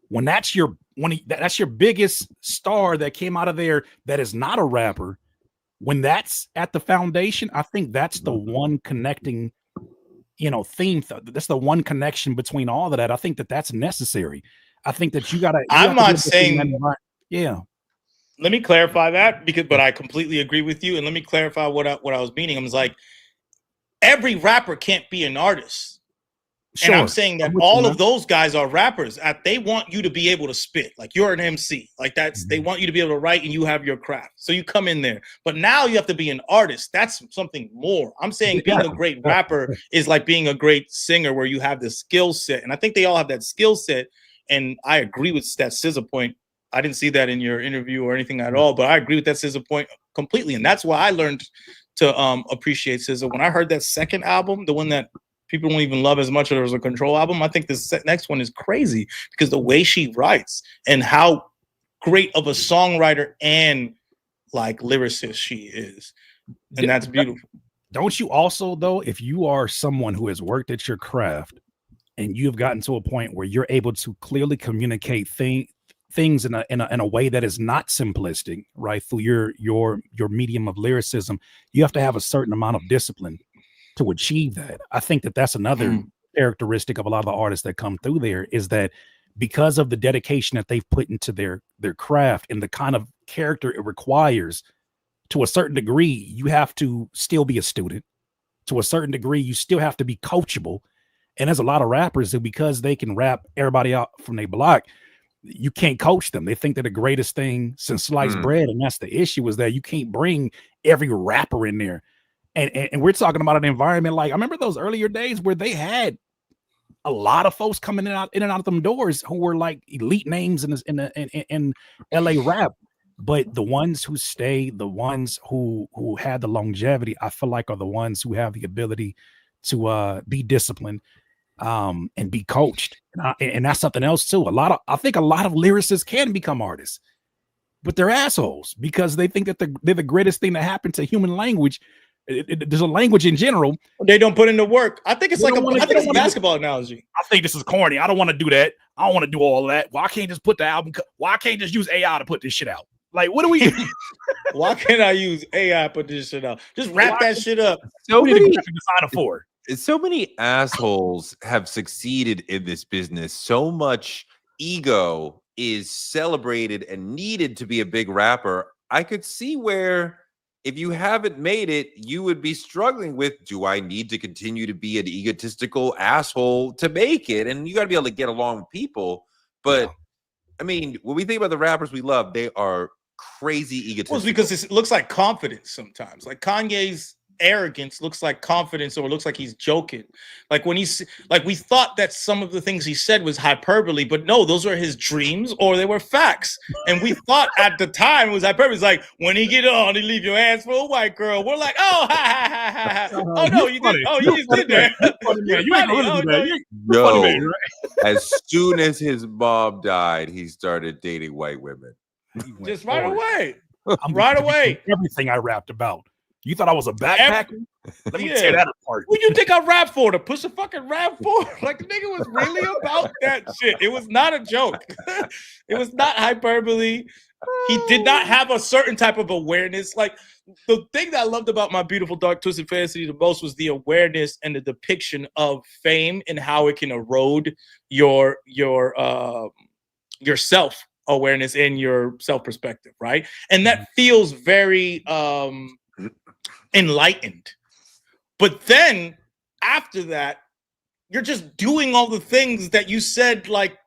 When that's your biggest star that came out of there that is not a rapper, when that's at the foundation, I think that's the one connecting, theme. That's the one connection between all of that. I think that's necessary. I think that you gotta. I'm not saying. Yeah. Let me clarify that but I completely agree with you. And let me clarify what I was meaning. I was like, every rapper can't be an artist. Sure. And I'm saying that all of those guys are rappers. They want you to be able to spit. Like you're an MC. Like they want you to be able to write and you have your craft. So you come in there. But now you have to be an artist. That's something more. I'm saying being a great rapper is like being a great singer where you have the skill set. And I think they all have that skill set. And I agree with that SZA point. I didn't see that in your interview or anything at all, but I agree with that SZA point completely. And that's why I learned to appreciate SZA. When I heard that second album, the one that people don't even love as much as a Control album, I think this next one is crazy because the way she writes and how great of a songwriter and like lyricist she is. And that's beautiful. Don't you also, though, if you are someone who has worked at your craft and you have gotten to a point where you're able to clearly communicate things in a way that is not simplistic, right? Through your medium of lyricism, you have to have a certain amount of discipline to achieve that. I think that's another characteristic of a lot of the artists that come through there, is that because of the dedication that they've put into their craft and the kind of character it requires, to a certain degree, you have to still be a student. To a certain degree, you still have to be coachable. And there's a lot of rappers who, because they can rap everybody out from their block, you can't coach them. They think they're the greatest thing since sliced bread. And that's the issue, is that you can't bring every rapper in there. And we're talking about an environment like, I remember those earlier days where they had a lot of folks coming in and out of them doors who were like elite names in LA rap. But the ones who stay, the ones who had the longevity, I feel like are the ones who have the ability to be disciplined and be coached. And that's something else too. I think a lot of lyricists can become artists, but they're assholes because they think that they're the greatest thing that happened to human language. There's a language in general. They don't put in the work. I think it's like a basketball analogy. I think this is corny. I don't want to do that. I don't want to do all that. Why can't just put the album? Why can't just use AI to put this shit out? Like, what do we? Why can't I use AI to put this shit out? Just wrap that shit up. So many assholes have succeeded in this business. So much ego is celebrated and needed to be a big rapper. I could see where, if you haven't made it, you would be struggling with, do I need to continue to be an egotistical asshole to make it? And you got to be able to get along with people. But I mean, when we think about the rappers we love, they are crazy egotistical. Well, it's because it looks like confidence sometimes. Like Kanye's arrogance looks like confidence or looks like he's joking. Like when he's like, we thought that some of the things he said was hyperbole, but no, those were his dreams or they were facts. And we thought at the time it was hyperbole. It's like when he get on, he leave your ass for a white girl. We're like, oh, ha, ha, ha, ha, ha. Oh no, you did. Oh, you just did that. Yo, as soon as his mom died, he started dating white women. Just right away. I'm Right away. Everything I rapped about. You thought I was a backpacker? Let me tear that apart. What do you think I rap for? To push a fucking rap for? Like the nigga was really about that shit. It was not a joke. It was not hyperbole. He did not have a certain type of awareness. Like the thing that I loved about My Beautiful Dark Twisted Fantasy the most was the awareness and the depiction of fame and how it can erode your self awareness and your self perspective, right? And that feels very enlightened. But then after that, you're just doing all the things that you said like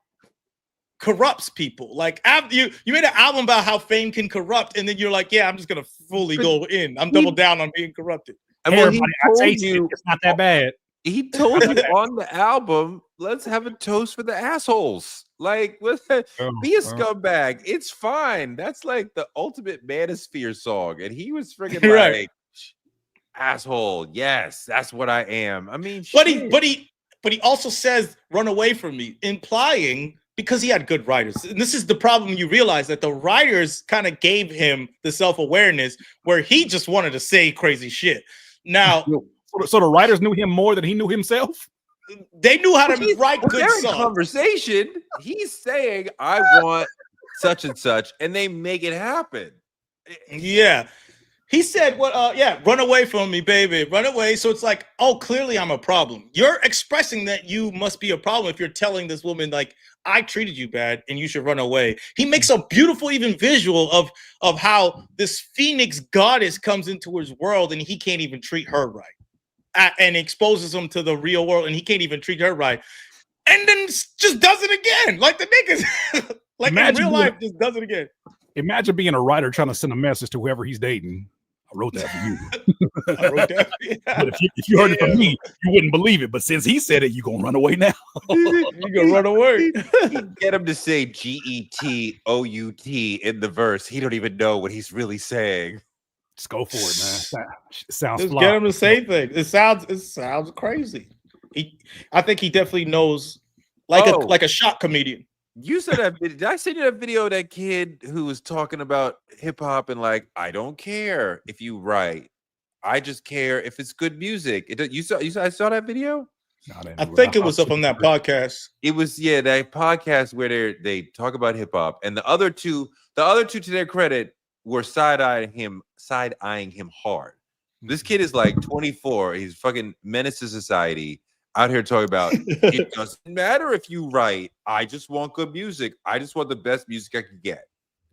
corrupts people. Like after you made an album about how fame can corrupt, and then you're like, yeah, I'm just gonna fully go in. I'm double down on being corrupted. And when he told you it's not that bad. He told you on the album, let's have a toast for the assholes. Like, be a scumbag. It's fine. That's like the ultimate manosphere song. And he was freaking right. like, asshole. Yes, that's what I am. I mean, but he also says, run away from me, implying because he had good writers. And this is the problem. You realize that the writers kind of gave him the self-awareness where he just wanted to say crazy shit. Now, so the writers knew him more than he knew himself. They knew how to write good songs. Conversation. He's saying, "I want such and such," and they make it happen. Yeah, he said, "What? Yeah, run away from me, baby, run away." So it's like, oh, clearly I'm a problem. You're expressing that you must be a problem if you're telling this woman like, I treated you bad and you should run away. He makes a beautiful even visual of how this Phoenix goddess comes into his world and he can't even treat her right. And exposes him to the real world, and he can't even treat her right, and then just does it again, like the niggas, like imagine in real life, just does it again. Imagine being a writer trying to send a message to whoever he's dating. I wrote that for you. I wrote that. Yeah. But if you heard it from me, you wouldn't believe it. But since he said it, you gonna run away now. You gonna run away. Get him to say GETOUT in the verse. He don't even know what he's really saying. Just go for it, man. It sounds just get him to say things. It sounds crazy. I think he definitely knows, like a shock comedian. You said that. Did I send you that video of that kid who was talking about hip hop and like, I don't care if you write, I just care if it's good music. You saw I saw that video. I think it was up on that podcast. It was that podcast where they talk about hip hop, and the other two to their credit were side-eyeing him hard. This kid is like 24. He's fucking menace to society. Out here talking about it doesn't matter if you write. I just want good music. I just want the best music I can get.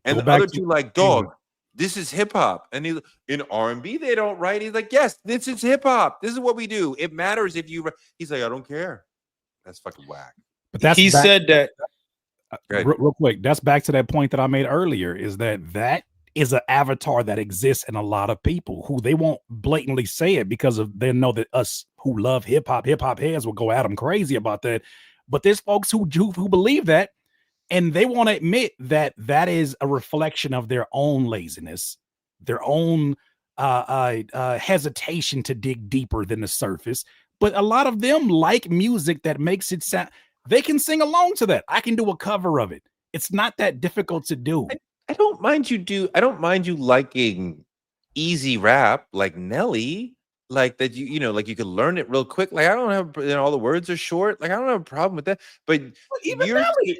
And the other two like, dog, this is hip hop. And he in R&B they don't write. He's like, yes, this is hip hop. This is what we do. It matters if you write. He's like, I don't care. That's fucking whack. But he said that. Real quick, that's back to that point that I made earlier. Is that is an avatar that exists in a lot of people who they won't blatantly say it because they know that us who love hip hop heads will go at them crazy about that. But there's folks who believe that, and they want to admit that that is a reflection of their own laziness, their own hesitation to dig deeper than the surface. But a lot of them like music that makes it sound. They can sing along to that. I can do a cover of it. It's not that difficult to do. I don't mind you liking easy rap like Nelly, like that you know, like you can learn it real quick. Like I don't have all the words are short. Like I don't have a problem with that. But even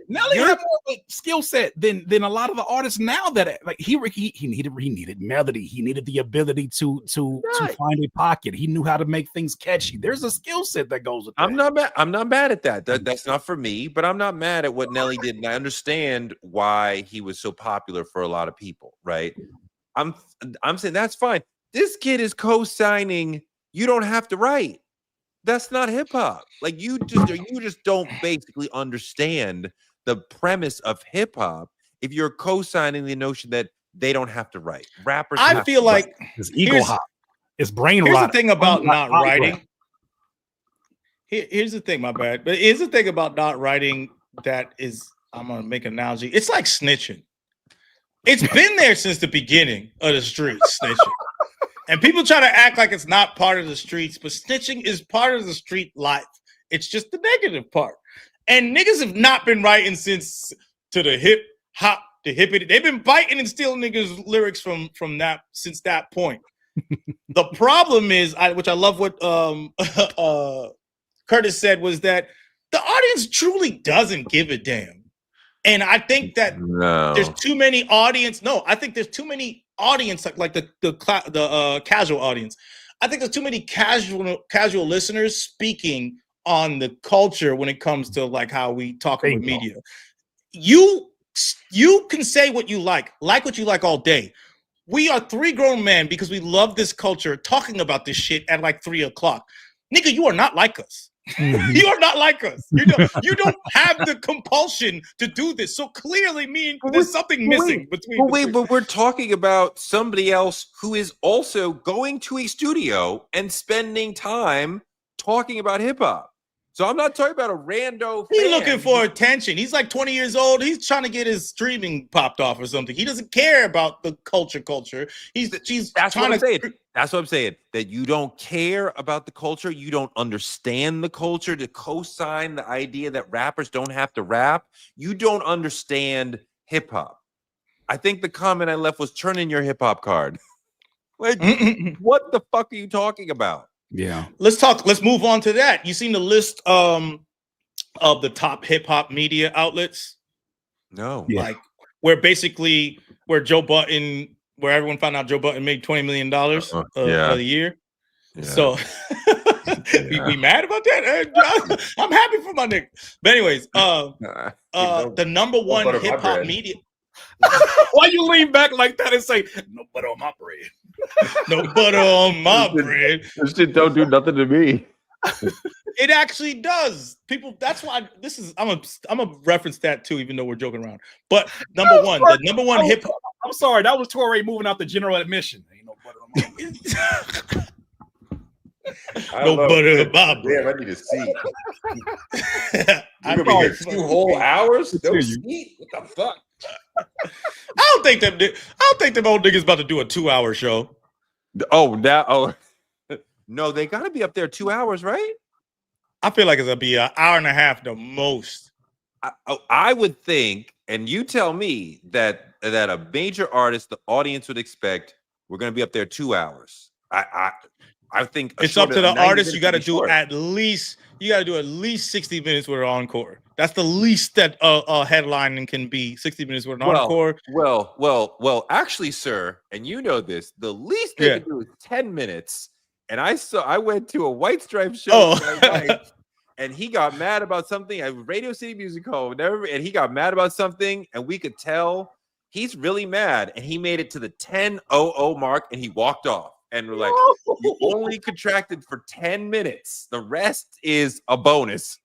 Nelly had more of a skill set than a lot of the artists now that like he needed melody. He needed the ability to find a pocket. He knew how to make things catchy. There's a skill set that goes with that. I'm not mad at that. That's not for me, but I'm not mad at what Nelly did. And I understand why he was so popular for a lot of people, right? I'm saying that's fine. This kid is co-signing. You don't have to write. That's not hip hop. Like you just don't basically understand the premise of hip hop if you're co-signing the notion that they don't have to write. Rappers. I feel like it's ego hop. It's brain Here's rot. the thing about not Rot. writing. Here's the thing, my bad. But here's the thing about not writing that is, I'm gonna make an analogy. It's like snitching. It's been there since the beginning of the streets, snitching. And people try to act like it's not part of the streets, but snitching is part of the street life. It's just the negative part. And niggas have not been writing since to the hip hop, the hippity. They've been biting and stealing niggas' lyrics from that since that point. The problem is, which I love what Curtis said, was that the audience truly doesn't give a damn. And I think that there's too many audience. No, I think there's too many audience, like the casual audience. I think there's too many casual listeners speaking on the culture when it comes to like how we talk about media. You can say what you like what you like all day. We are three grown men because we love this culture talking about this shit at like 3 o'clock. Nigga, you are not like us. Mm-hmm. You are not like us. You don't have the compulsion to do this. So clearly, there's something missing between. But we're talking about somebody else who is also going to a studio and spending time talking about hip hop. So I'm not talking about a rando. He's looking for attention. He's like 20 years old. He's trying to get his streaming popped off or something. He doesn't care about the culture. That's what I'm saying. That's what I'm saying. That you don't care about the culture. You don't understand the culture. To co-sign the idea that rappers don't have to rap. You don't understand hip hop. I think the comment I left was turn in your hip hop card. Like, what the fuck are you talking about? Yeah. Let's move on to that. You seen the list of the top hip hop media outlets? No. Yeah. Like where everyone found out Joe Budden made $20 million a year. Yeah. So we mad about that? I'm happy for my nigga. But anyways, the number one hip hop media. Why you lean back like that and say no butter on my bread? No butter on my bread. This shit don't do nothing to me. It actually does. People, that's why I'm gonna reference that too, even though we're joking around. But the number one hip hop. I'm sorry, that was Torre moving out the general admission. Ain't no butter on my bread. No butter on my bread. Damn, I need a seat. I'm gonna be here 2 whole hours. No seat. What the fuck? I don't think them old niggas about to do a 2-hour show. No, they gotta be up there 2 hours, right? I feel like it's gonna be an hour and a half the most. I would think, and you tell me that a major artist, the audience would expect we're gonna be up there 2 hours. I think it's up to the artist. You got to do at least 60 minutes with an encore. That's the least that headlining can be. 60 minutes with an encore. Well, actually, sir, and you know this, the least they can do is 10 minutes. And I went to a White Stripes show and he got mad about something at Radio City Music Hall, and he got mad about something, and we could tell he's really mad, and he made it to the 10:00 mark and he walked off. And we're like, you only contracted for 10 minutes. The rest is a bonus.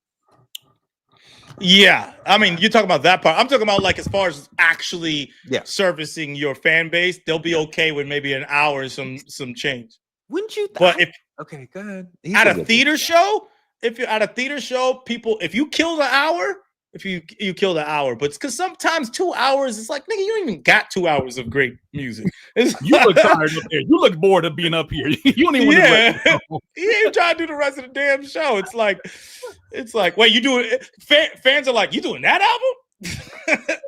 Yeah. I mean, you're talking about that part. I'm talking about like as far as actually servicing your fan base, they'll be okay with maybe an hour and some change. Wouldn't you? But okay, go ahead. At a theater show, if you're at a theater show, people, if you kill the hour, if you kill the hour, but it's because sometimes 2 hours, it's like, nigga, you don't even got 2 hours of great music. You look tired up there. You look bored of being up here. You don't even want to he ain't trying to do the rest of the damn show. It's like, wait, you doing fans are like, you doing that album?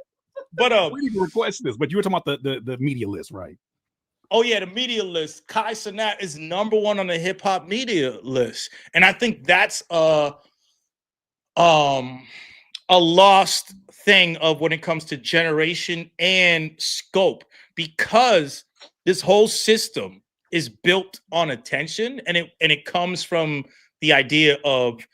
But we didn't request this, but you were talking about the media list, right? Oh yeah, the media list. Kai Cenat is number one on the hip hop media list, and I think that's a lost thing of when it comes to generation and scope, because this whole system is built on attention, and it comes from the idea of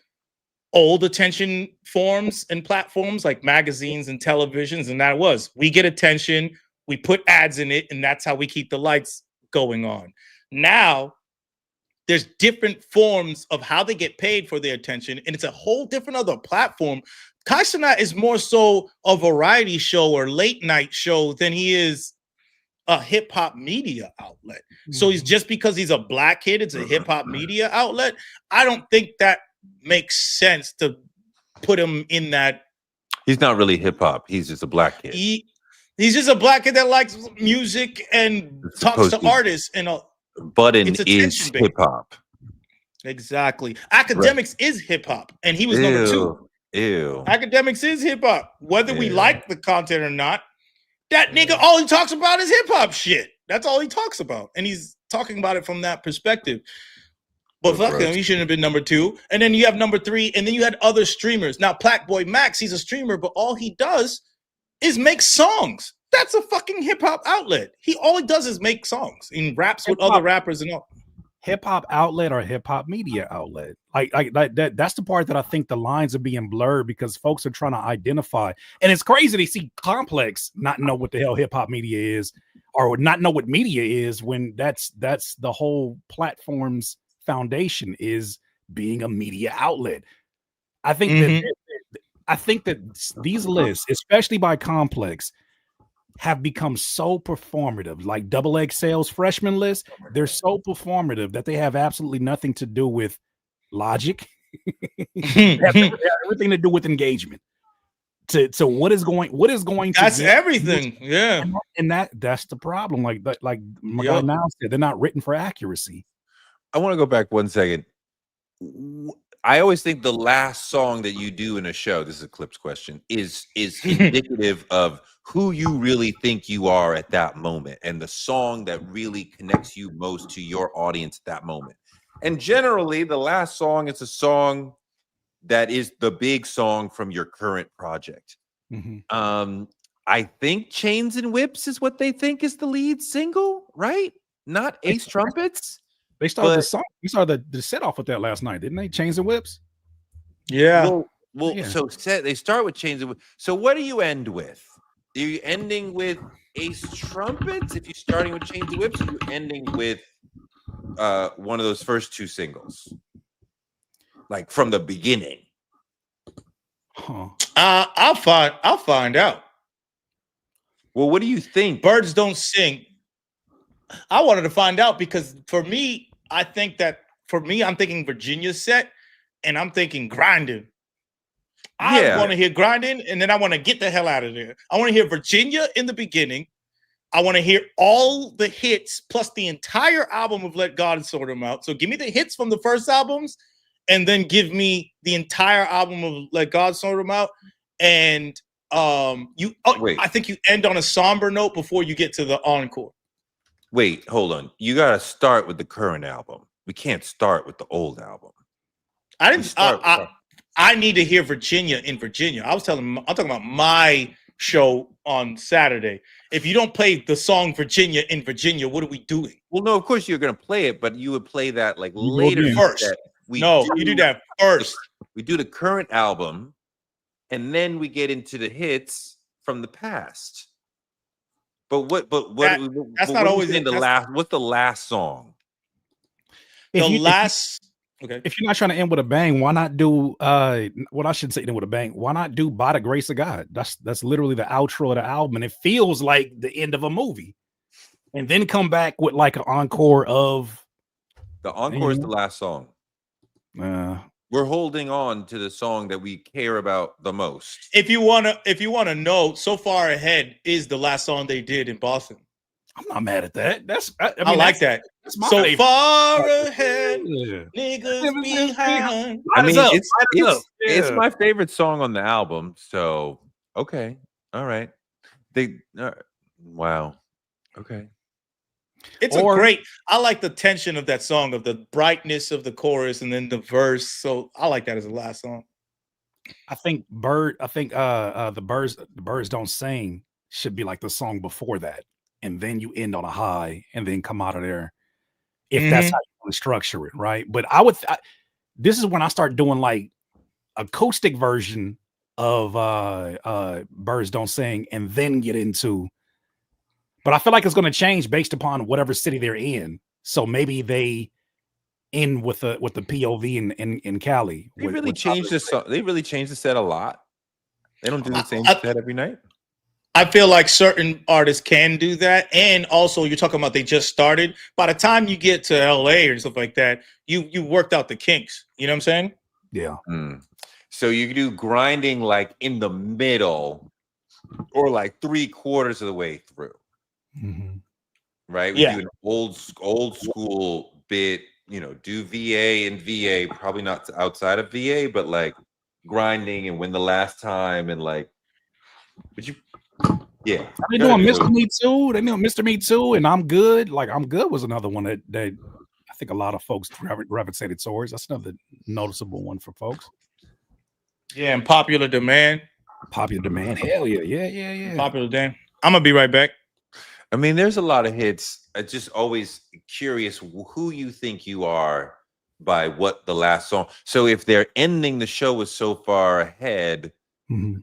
old attention forms and platforms like magazines and televisions, and we get attention, we put ads in it, and that's how we keep the lights going on. Now there's different forms of how they get paid for their attention, and it's a whole different other platform. Kai Cenat is more so a variety show or late night show than he is a hip hop media outlet. So he's just because he's a black kid, it's a hip hop media outlet. I don't think that makes sense to put him in that. He's not really hip hop. He's just a black kid. He's just a black kid that likes music and talks to artists. And Budden is hip hop. Exactly. Academics is hip hop, and he was number 2. Ew. Academics is hip hop, whether we like the content or not. That nigga, all he talks about is hip hop shit. That's all he talks about, and he's talking about it from that perspective. But fuck him, he shouldn't have been number 2. And then you have number 3, and then you had other streamers. Now, Blackboy Max, he's a streamer, but all he does is make songs. That's a fucking hip hop outlet. All he does is make songs and raps with other rappers and all. Hip hop outlet or hip hop media outlet? Like that's the part that I think the lines are being blurred because folks are trying to identify. And it's crazy to see Complex not know what the hell hip hop media is, or not know what media is, when that's the whole platform's foundation is being a media outlet. I think that these lists, especially by Complex, have become so performative. Like XXL's freshman list, they're so performative that they have absolutely nothing to do with logic. They have everything to do with engagement. So what is going that's everything. Yeah. And that's the problem. Like my guy now said, they're not written for accuracy. I want to go back 1 second. I always think the last song that you do in a show, this is a Clips question, is indicative of who you really think you are at that moment, and the song that really connects you most to your audience at that moment. And generally, the last song is a song that is the big song from your current project. I think Chains and Whips is what they think is the lead single, right? Not Ace Trumpets. They started the song. We started the set off with that last night, didn't they? Chains and Whips. Yeah. Well, so they start with Chains and Whips. So what do you end with? Are you ending with Ace Trumpets? If you're starting with Chains and Whips, you're ending with one of those first 2 singles, like from the beginning. I'll find out. Well, what do you think? Birds don't sing. I wanted to find out because for me, I'm thinking Virginia set, and I'm thinking grinding. I want to hear grinding, and then I want to get the hell out of there. I want to hear Virginia in the beginning. I want to hear all the hits plus the entire album of Let God Sort Them Out. So give me the hits from the first albums, and then give me the entire album of Let God Sort Them Out. And I think you end on a somber note before you get to the encore. Wait, hold on. You got to start with the current album. We can't start with the old album. I need to hear Virginia in Virginia. I'm talking about my show on Saturday. If you don't play the song Virginia in Virginia, what are we doing? Well, no, of course you're going to play it, but you would play that like later first. You do that first. We do the current album, and then we get into the hits from the past. But that's not always in the last. What's the last song? Okay. If you're not trying to end with a bang, why not do I shouldn't say end with a bang. Why not do By the Grace of God? That's literally the outro of the album, and it feels like the end of a movie. And then come back with like an encore of the encore is the last song. We're holding on to the song that we care about the most. If you wanna know, So Far Ahead is the last song they did in Boston. I'm not mad at that. I like that. So favorite. Far ahead, niggas behind. I mean, it's my favorite song on the album. So okay, all right. Wow, okay. I like the tension of that song, of the brightness of the chorus and then the verse. So I like that as the last song. I think the Birds Don't Sing should be like the song before that, and then you end on a high and then come out of there. If that's how you want to structure it, right? But this is when I start doing like acoustic version of Birds Don't Sing, and then get into. But I feel like it's going to change based upon whatever city they're in. So maybe they end with the POV in Cali. They really changed the song. They really changed the set a lot. They don't do the same set every night. I feel like certain artists can do that, and also you're talking about they just started. By the time you get to LA or stuff like that, you worked out the kinks. You know what I'm saying? Yeah. So you do grinding like in the middle, or like 3/4 of the way through, right? We do an old school bit. You know, do VA and VA, probably not outside of VA, but like grinding and when the last time and like, but you. Yeah, they doing Mr. Me Too. They doing Mr. Me Too, and I'm Good. Like I'm Good was another one that I think a lot of folks gravitated towards. That's another noticeable one for folks. Yeah, and Popular Demand. Popular Demand. Hell yeah, yeah. Popular Demand. I'm gonna be right back. I mean, there's a lot of hits. I'm just always curious who you think you are by what the last song. So if they're ending the show with So Far Ahead,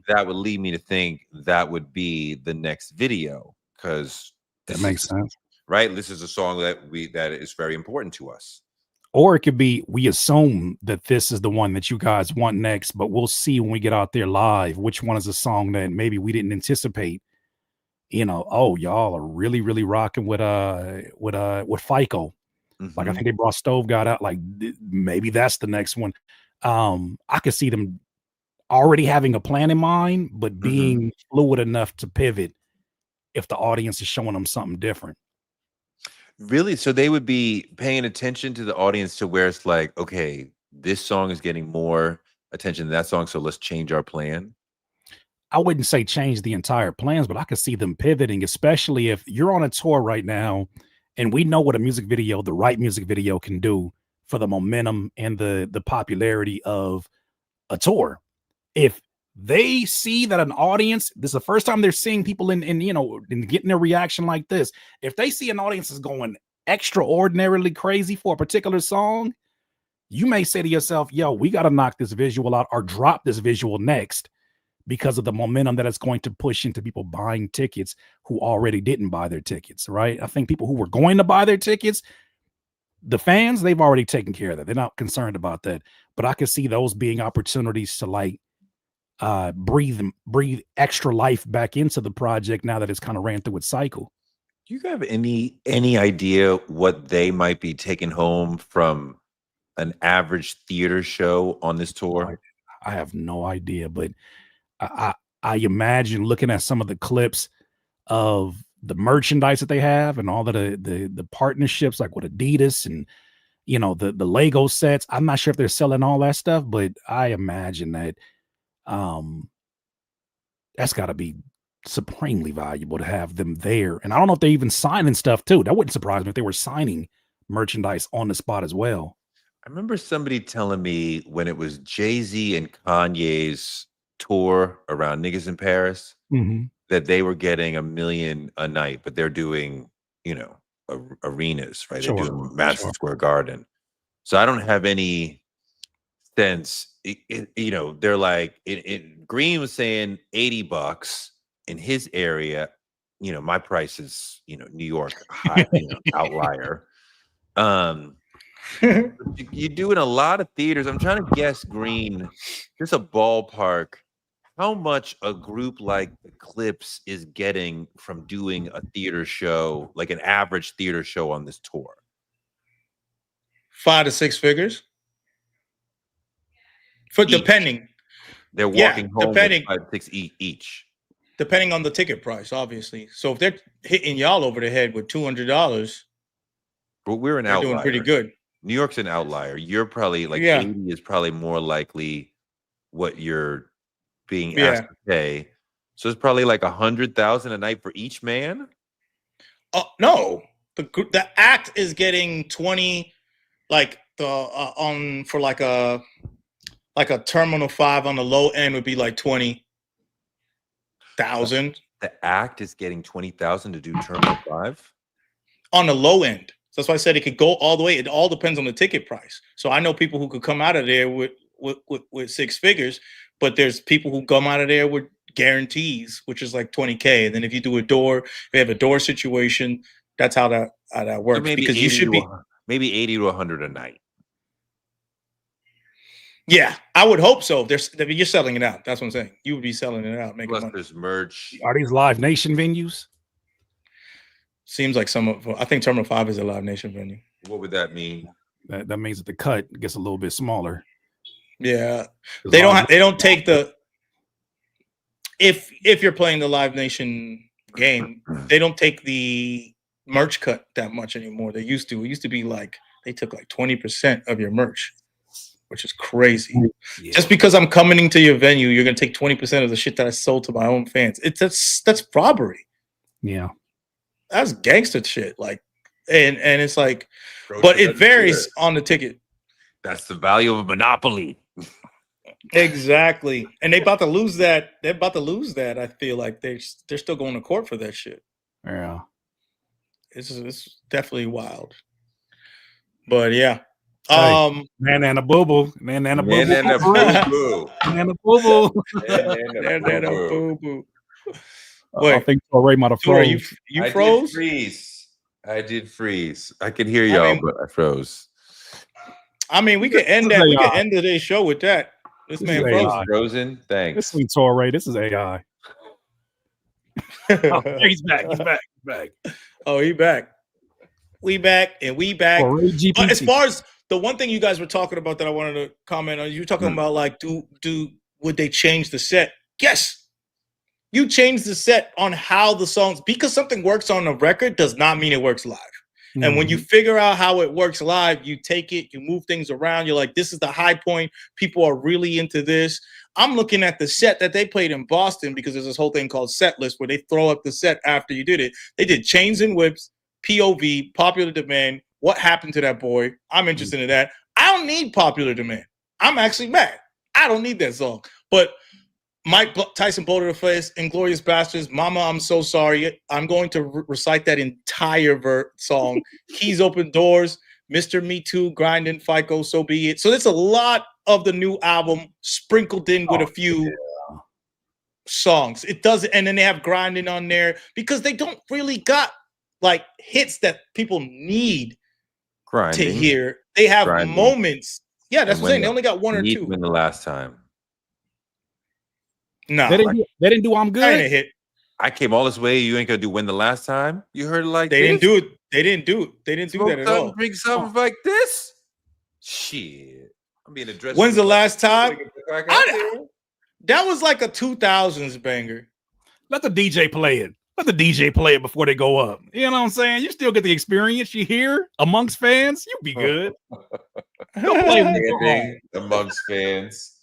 that would lead me to think that would be the next video, because that makes sense, right? This is a song that is very important to us. Or it could be we assume that this is the one that you guys want next, but we'll see when we get out there live which one is a song that maybe we didn't anticipate. You know, oh, y'all are really, really rocking with FICO. Like I think they brought Stove God out. Like maybe that's the next one. I could see them already having a plan in mind, but being fluid enough to pivot if the audience is showing them something different. Really? So they would be paying attention to the audience to where it's like, okay, this song is getting more attention than that song, so let's change our plan. I wouldn't say change the entire plans, but I could see them pivoting, especially if you're on a tour right now and we know what a music video, the right music video can do for the momentum and the popularity of a tour. If they see that an audience, this is the first time they're seeing people in getting a reaction like this. If they see an audience is going extraordinarily crazy for a particular song, you may say to yourself, yo, we got to knock this visual out or drop this visual next, because of the momentum that it's going to push into people buying tickets who already didn't buy their tickets, right? I think people who were going to buy their tickets, the fans, they've already taken care of that. They're not concerned about that. But I could see those being opportunities to like breathe extra life back into the project now that it's kind of ran through its cycle. Do you have any idea what they might be taking home from an average theater show on this tour? I have no idea, but I imagine looking at some of the clips of the merchandise that they have and all of the partnerships, like with Adidas and the Lego sets. I'm not sure if they're selling all that stuff, but I imagine that that's got to be supremely valuable to have them there. And I don't know if they're even signing stuff too. That wouldn't surprise me if they were signing merchandise on the spot as well. I remember somebody telling me when it was Jay-Z and Kanye's tour around Niggas in Paris that they were getting $1 million a night, but they're doing, arenas, right? They're doing Madison Square Garden. So I don't have any sense. They're like, Green was saying $80 in his area. My price is, New York high, outlier. You're doing a lot of theaters. I'm trying to guess, Green, just a ballpark, how much a group like the Clips is getting from doing a theater show, like an average theater show on this tour? 5 to 6 figures. Depending. They're walking home with 5 to 6 each. Depending on the ticket price, obviously. So if they're hitting y'all over the head with $200, but we're an outlier. Doing pretty good. New York's an outlier. You're probably like 80 is probably more likely what you're being asked to pay. So it's probably like 100,000 a night for each man. No, the act is getting 20, like for like a Terminal 5 on the low end would be like 20,000. The act is getting 20,000 to do Terminal 5 on the low end. So that's why I said it could go all the way. It all depends on the ticket price. So I know people who could come out of there with 6 figures, but there's people who come out of there with guarantees, which is like 20K. And then if you do if you have a door situation, that's how that works. So maybe because you should be maybe 80 to 100 a night. Yeah, I would hope so. You're selling it out. That's what I'm saying. You would be selling it out, making Plus, money. there's merch. Are these Live Nation venues? Seems like I think Terminal 5 is a Live Nation venue. What would that mean? That means that the cut gets a little bit smaller. Yeah, they don't take the. If you're playing the Live Nation game, they don't take the merch cut that much anymore. They used to. It used to be like they took like 20% of your merch, which is crazy. Yeah. Just because I'm coming into your venue, you're gonna take 20% of the shit that I sold to my own fans. That's robbery. Yeah, that's gangster shit. Like, and it's like, but it varies on the ticket. That's the value of a monopoly. Exactly, and they're about to lose that. I feel like they're still going to court for that shit. Yeah, it's definitely wild. But yeah, Nana boo boo, Nana boo boo, Nana boo boo, Nana boo boo. Wait, I think Ray might have froze. You froze? I did freeze. I could hear y'all, but I froze. I mean, we could end that. We could end today's show with that. This man frozen. Thanks. This sweet Torre. This is AI. Oh, he's back. He's back. Oh, he back. We back. But as far as the one thing you guys were talking about that I wanted to comment on, you were talking about like, would they change the set? Yes. You change the set on how the songs, because something works on a record does not mean it works live. And when you figure out how it works live, you take it, you move things around. You're like, this is the high point. People are really into this. I'm looking at the set that they played in Boston because there's this whole thing called set list where they throw up the set after you did it. They did Chains and Whips, POV, Popular Demand. What happened to that boy? I'm interested in that. I don't need Popular Demand. I'm actually mad. I don't need that song. But Mike Tyson Boulder Face, Inglorious Bastards, Mama, I'm So Sorry. I'm going to recite that entire song. Keys Open Doors, Mr. Me Too, Grindin', FICO, So Be It. So there's a lot of the new album sprinkled in with a few songs. It doesn't, and then they have Grindin' on there because they don't really got like hits that people need to hear. They have moments. Yeah, that's what I'm saying. They only got one or two. When the last time. No, they didn't do I'm Good. I ain't hit. I came all this way. You ain't gonna do When the Last Time. You heard it like they didn't do it. They didn't do it. They didn't do that at all. Bring something like this. Shit, I'm being addressed. When's the last time? That was like a 2000s banger. Let the DJ play it. Let the DJ play it before they go up. You know what I'm saying? You still get the experience. You hear amongst fans. You be good. Don't play amongst fans.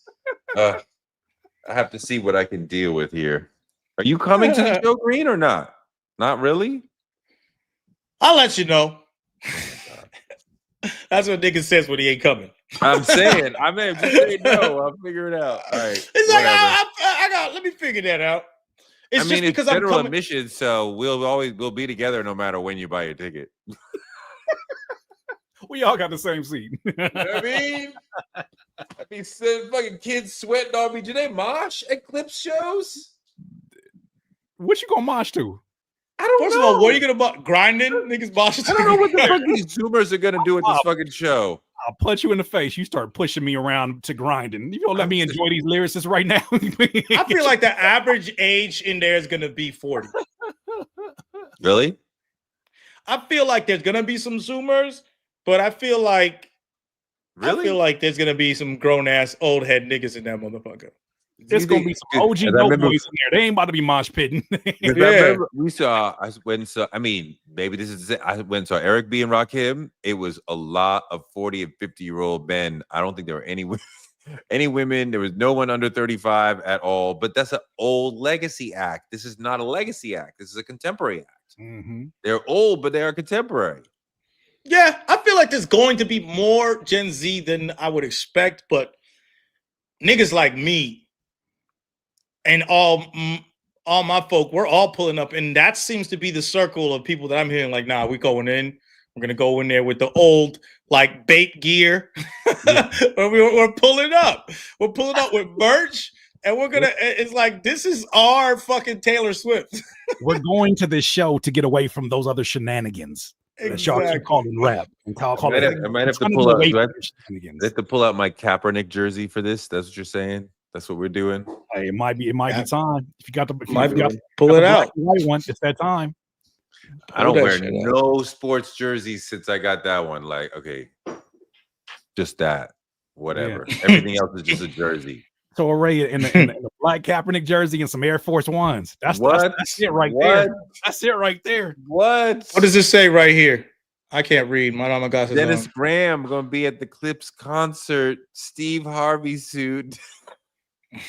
I have to see what I can deal with here. Are you coming to the show, Green, or not? Not really? I'll let you know. That's what nigga says when he ain't coming. I'm saying, I may just say no. I'll figure it out. All right. It's like I got. Let me figure that out. It's just because it's general admission, so we'll be together no matter when you buy your ticket. We all got the same seat. You know what I mean, fucking kids sweating on me. Do they mosh at Clips shows? What you gonna mosh to? I don't know. First of all, what are you gonna grinding? Niggas mosh. I don't know what the fuck these Zoomers are gonna do at this fucking show. I'll punch you in the face. You start pushing me around to grinding. You don't let me enjoy these lyricists right now. I feel like the average age in there is gonna be 40. Really? I feel like there's gonna be some Zoomers, but I feel like there's gonna be some grown ass old head niggas in that motherfucker. There's gonna be some OG dope boys in there. They ain't about to be mosh pitting. We saw. I mean, maybe this is it. I went and saw Eric B and Rakim. It was a lot of 40 and 50-year-old men. I don't think there were any women. There was no one under 35 at all. But that's an old legacy act. This is not a legacy act. This is a contemporary act. Mm-hmm. They're old, but they are contemporary. Yeah, I feel like there's going to be more Gen Z than I would expect, but niggas like me and all my folk, we're all pulling up, and that seems to be the circle of people that I'm hearing. Like, nah, we going in. We're gonna go in there with the old like bait gear. Yeah. we're pulling up. We're pulling up with merch, and we're gonna. It's like this is our fucking Taylor Swift. We're going to this show to get away from those other shenanigans. that y'all keep calling rap and call I it. might have to pull out. Do I have to pull out my Kaepernick jersey for this? That's what you're saying. That's what we're doing. Hey, it might be time. If you got the pull it out. White one, it's that time. I don't wear no sports jerseys since I got that one. Like, okay, just that. Whatever. Yeah. Everything else is just a jersey. So Ray in the black Kaepernick jersey and some Air Force Ones. That's it right there. That's it right there. What does this say right here? I can't read. My mama got Dennis Graham gonna be at the Clips concert. Steve Harvey suit.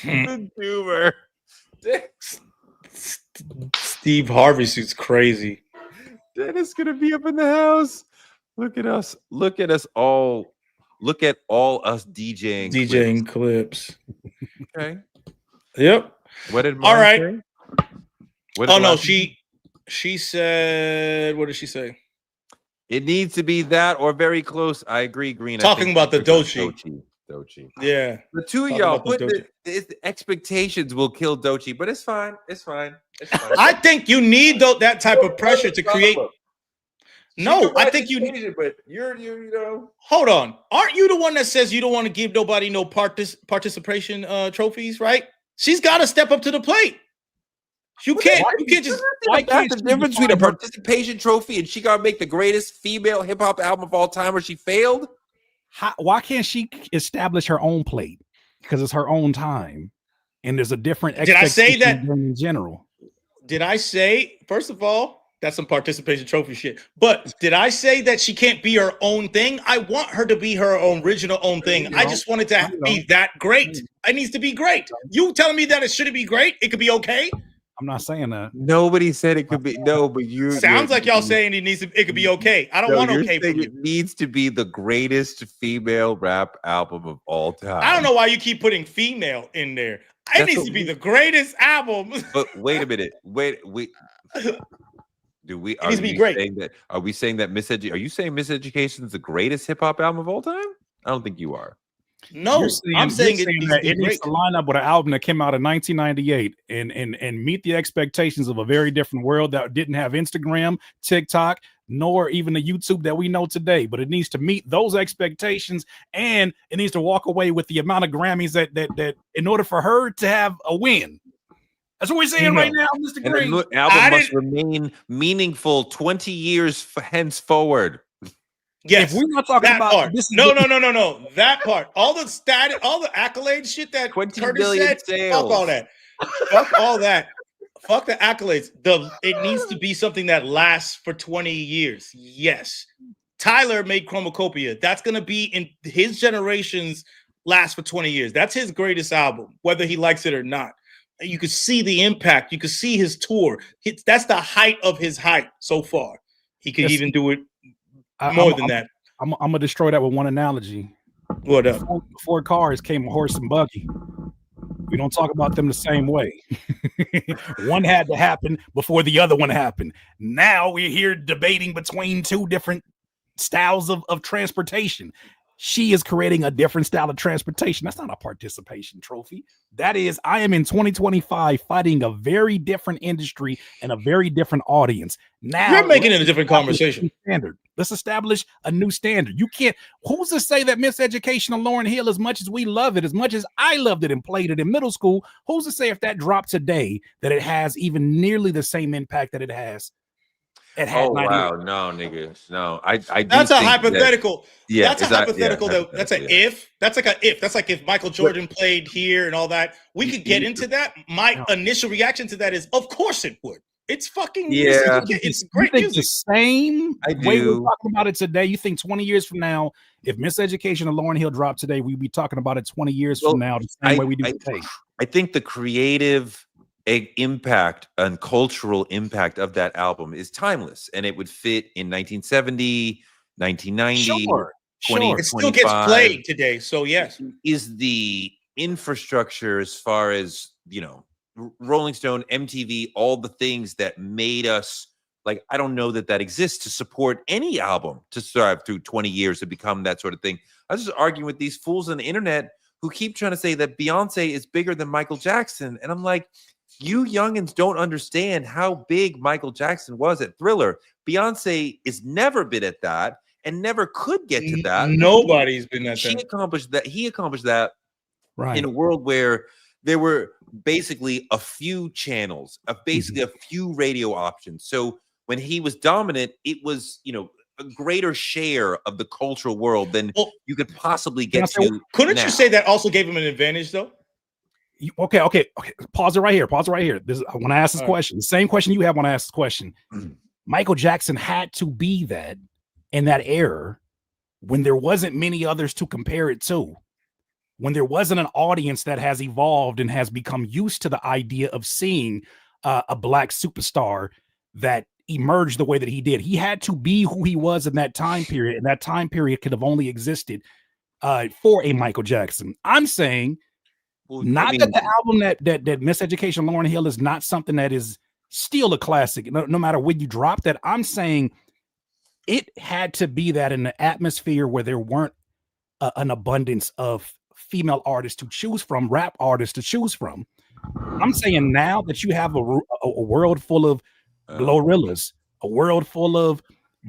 The Doomer. Steve Harvey suit's crazy. Dennis gonna be up in the house. Look at us. Look at us all. Look at all us DJing clips. Okay. Yep. What did all right say? Oh no, she said, what did she say? It needs to be that or very close. I agree, Green. Talking about the Doechii. Yeah. The two of y'all put the expectations will kill Doechii, but it's fine. It's fine. I think you need that type of pressure to create. No, I think you need it, but you know. Hold on. Aren't you the one that says you don't want to give nobody no participation trophies, right? She's got to step up to the plate. You can't just. Why can't the difference between a participation trophy and she got to make the greatest female hip hop album of all time, where she failed? Why can't she establish her own plate? Because it's her own time, and there's a different. Did I say that in general? Did I say, first of all, that's some participation trophy shit? But did I say that she can't be her own thing? I want her to be her own original own thing. I just want it to be that great. It needs to be great. You telling me that it shouldn't be great? It could be okay. I'm not saying that. Nobody said it could be. No, but you sounds like y'all saying it could be okay. I don't want okay for you. It needs to be the greatest female rap album of all time. I don't know why you keep putting female in there. It needs to be the greatest album. But wait a minute. Do we? Are we saying that? Are we saying that Are you saying Miseducation is the greatest hip hop album of all time? I don't think you are. No, I'm saying it needs to line up with an album that came out in 1998 and meet the expectations of a very different world that didn't have Instagram, TikTok, nor even the YouTube that we know today. But it needs to meet those expectations, and it needs to walk away with the amount of Grammys that in order for her to have a win. That's what we're saying right now, Mr. Green. The album must remain meaningful 20 years henceforward. Yes, if we're not talking about part. No. That part. All the accolades shit that Curtis said. Sales. Fuck all that. Fuck all that. Fuck the accolades. It needs to be something that lasts for 20 years. Yes. Tyler made Chromacopia. That's gonna be in his generation's last for 20 years. That's his greatest album, whether he likes it or not. You could see the impact. You could see his tour. That's the height of his height so far. He could even do it more than that. I'm gonna destroy that with one analogy. What up? Before cars came a horse and buggy. We don't talk about them the same way. One had to happen before the other one happened. Now we're here debating between two different styles of transportation. She is creating a different style of transportation. That's not a participation trophy. That is, I am in 2025 fighting a very different industry and a very different audience. Now you're making it a different conversation. Standard. Let's establish a new standard. You can't. Who's to say that Miseducation of Lauryn Hill, as much as we love it, as much as I loved it and played it in middle school, who's to say if that dropped today that it has even nearly the same impact that it has? Oh wow, no, niggas, no. I that's a hypothetical. That's a hypothetical. That's an if. If. That's like a if. That's like if Michael Jordan played here and all that. We could get into that. My initial reaction to that is, of course it would. It's fucking it's great music. The same way we're talking about it today. You think 20 years from now, if Miseducation of Lauryn Hill dropped today, we'd be talking about it 20 years from now the same way we do today. I think the creative impact and cultural impact of that album is timeless, and it would fit in 1970, 1990, sure. It still gets played today, so yes. Is the infrastructure as far as, you know, Rolling Stone, MTV, all the things that made us, like, I don't know that exists to support any album to survive through 20 years to become that sort of thing. I was just arguing with these fools on the internet who keep trying to say that Beyonce is bigger than Michael Jackson, and I'm like, You youngins don't understand how big Michael Jackson was at Thriller. Beyonce is never been at that and never could get to that. Nobody's been at She that. accomplished that. He accomplished that Right. in a world where there were basically a few channels, basically a few radio options. So when he was dominant, it was, you know, a greater share of the cultural world than you could possibly get to. Couldn't you say that also gave him an advantage, though? Okay. Pause it right here. I want to ask this question. The same question you have when I ask this question. Michael Jackson had to be that in that era when there wasn't many others to compare it to. When there wasn't an audience that has evolved and has become used to the idea of seeing a black superstar that emerged the way that he did. He had to be who he was in that time period, and that time period could have only existed for a Michael Jackson. I'm saying that the album that Miseducation Lauryn Hill is not something that is still a classic, no matter when you drop that. I'm saying it had to be that in the atmosphere where there weren't an abundance of female artists to choose from, rap artists to choose from. I'm saying now that you have a world full of Glorillaz, a world full of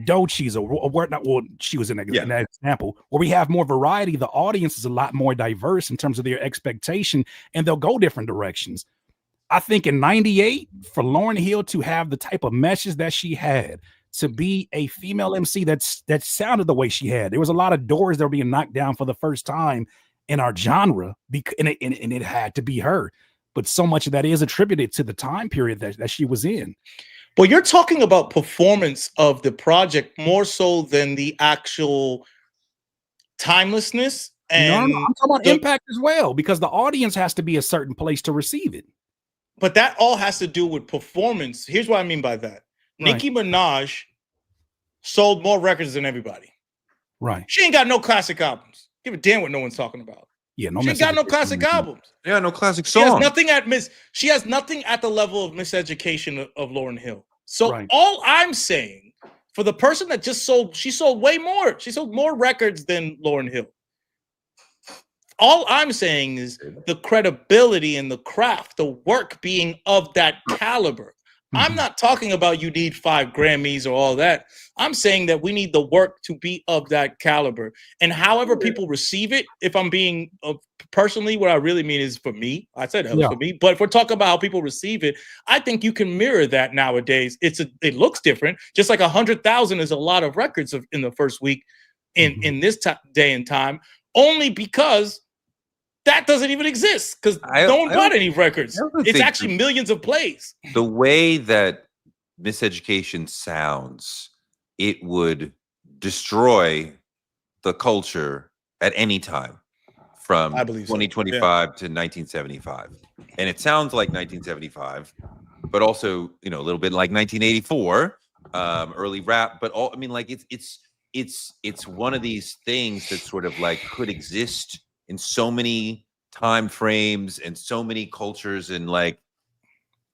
Doechis, she was in that example, where we have more variety, the audience is a lot more diverse in terms of their expectation, and they'll go different directions. I think in 98, for Lauryn Hill to have the type of message that she had, to be a female MC that sounded the way she had, there was a lot of doors that were being knocked down for the first time in our genre, and it had to be her. But so much of that is attributed to the time period that she was in. Well, you're talking about performance of the project more so than the actual timelessness. And no, I'm talking about impact as well, because the audience has to be a certain place to receive it. But that all has to do with performance. Here's what I mean by that. Right. Nicki Minaj sold more records than everybody. Right. She ain't got no classic albums. Give a damn what no one's talking about. Yeah, she ain't got no classic albums. Yeah, no classic songs. She has nothing at the level of Miseducation of Lauryn Hill. So all I'm saying, for the person that just she sold way more. She sold more records than Lauryn Hill. All I'm saying is the credibility and the craft, the work being of that caliber. I'm not talking about you need 5 Grammys or all that. I'm saying that we need the work to be of that caliber. And however people receive it, if I'm being personally, what I really mean is for me. I said that was for me. But if we're talking about how people receive it, I think you can mirror that nowadays. It looks different. Just like 100,000 is a lot of records in the first week in this day and time, only because that doesn't even exist because no one bought any records. It's actually millions of plays. The way that Miseducation sounds, it would destroy the culture at any time from 2025 to 1975. And it sounds like 1975, but also, you know, a little bit like 1984, early rap. But I mean, like it's one of these things that sort of like could exist in so many time frames and so many cultures, and like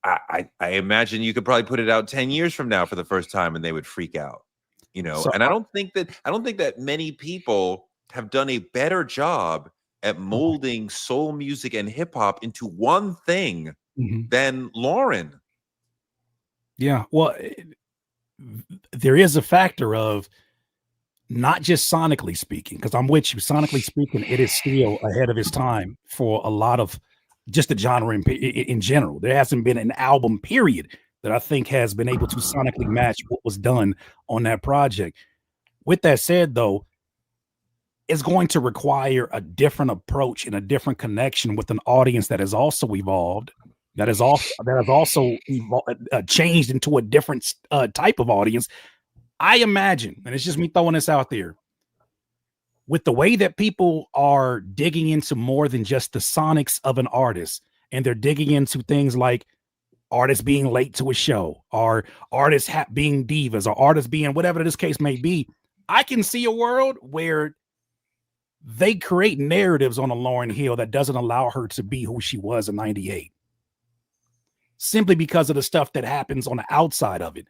I imagine you could probably put it out 10 years from now for the first time and they would freak out, you know. And I don't think that many people have done a better job at molding soul music and hip hop into one thing than Lauryn. Yeah, well, there is a factor of not just sonically speaking, because I'm with you. Sonically speaking, it is still ahead of its time for a lot of just the genre in general. There hasn't been an album period that I think has been able to sonically match what was done on that project. With that said, though, it's going to require a different approach and a different connection with an audience that has also evolved, that has also changed into a different type of audience. I imagine, and it's just me throwing this out there, with the way that people are digging into more than just the sonics of an artist, and they're digging into things like artists being late to a show, or artists being divas, or artists being whatever this case may be, I can see a world where they create narratives on a Lauryn Hill that doesn't allow her to be who she was in 98. Simply because of the stuff that happens on the outside of it.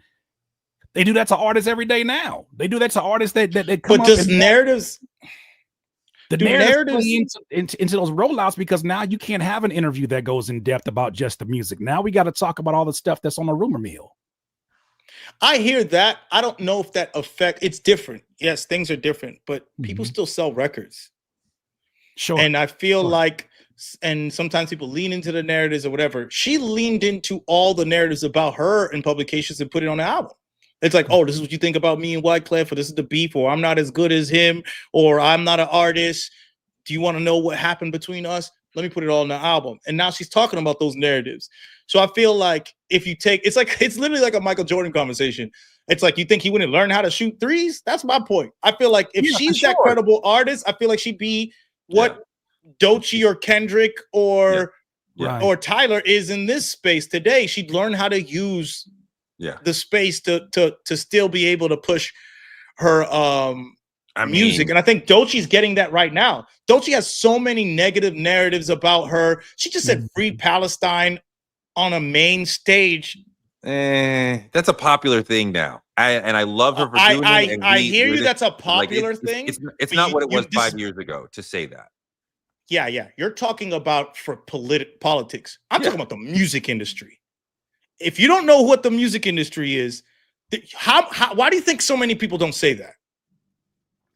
They do that to artists every day now. They do that to artists that come up. But does narratives The narratives play into those rollouts because now you can't have an interview that goes in depth about just the music. Now we got to talk about all the stuff that's on the rumor mill. I hear that. I don't know if that it's different. Yes, things are different, but people still sell records. Sure. And I feel like, and sometimes people lean into the narratives or whatever. She leaned into all the narratives about her in publications and put it on the album. It's like, oh, this is what you think about me and Wyclef, or this is the beef, or I'm not as good as him, or I'm not an artist. Do you want to know what happened between us? Let me put it all in the album. And now she's talking about those narratives. So I feel like if you take, it's literally like a Michael Jordan conversation. It's like, you think he wouldn't learn how to shoot threes? That's my point. I feel like if she's that credible artist, I feel like she'd be what Doechii or Kendrick or Tyler is in this space today. She'd learn how to use the space to still be able to push her music. And I think Doechii's getting that right now. Doechii has so many negative narratives about her. She just said free Palestine on a main stage. That's a popular thing now. I love her for doing it. I hear you. That's a popular thing. It's not what it was 5 years ago to say that. Yeah. You're talking about for politics. I'm talking about the music industry. If you don't know what the music industry is, why do you think so many people don't say that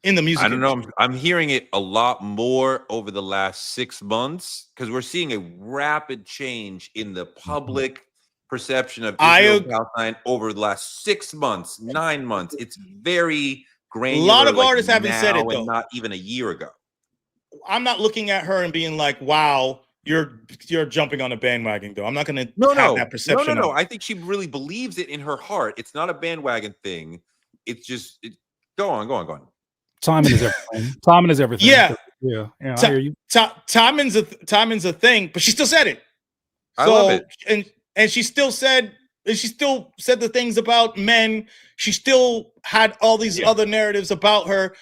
in the music industry? I don't know. I'm hearing it a lot more over the last 6 months because we're seeing a rapid change in the public perception of Israel Palestine over the last 6 months, 9 months. It's very granular. A lot of artists haven't said it, though. Not even a year ago. I'm not looking at her and being like, wow, you're jumping on a bandwagon, though. I'm not going to have that perception. No. I think she really believes it in her heart. It's not a bandwagon thing. It's just go on. Timing is everything. Timing is everything. Yeah. I hear you. Timing's a thing, but she still said it. I love it. And she still said the things about men. She still had all these other narratives about her.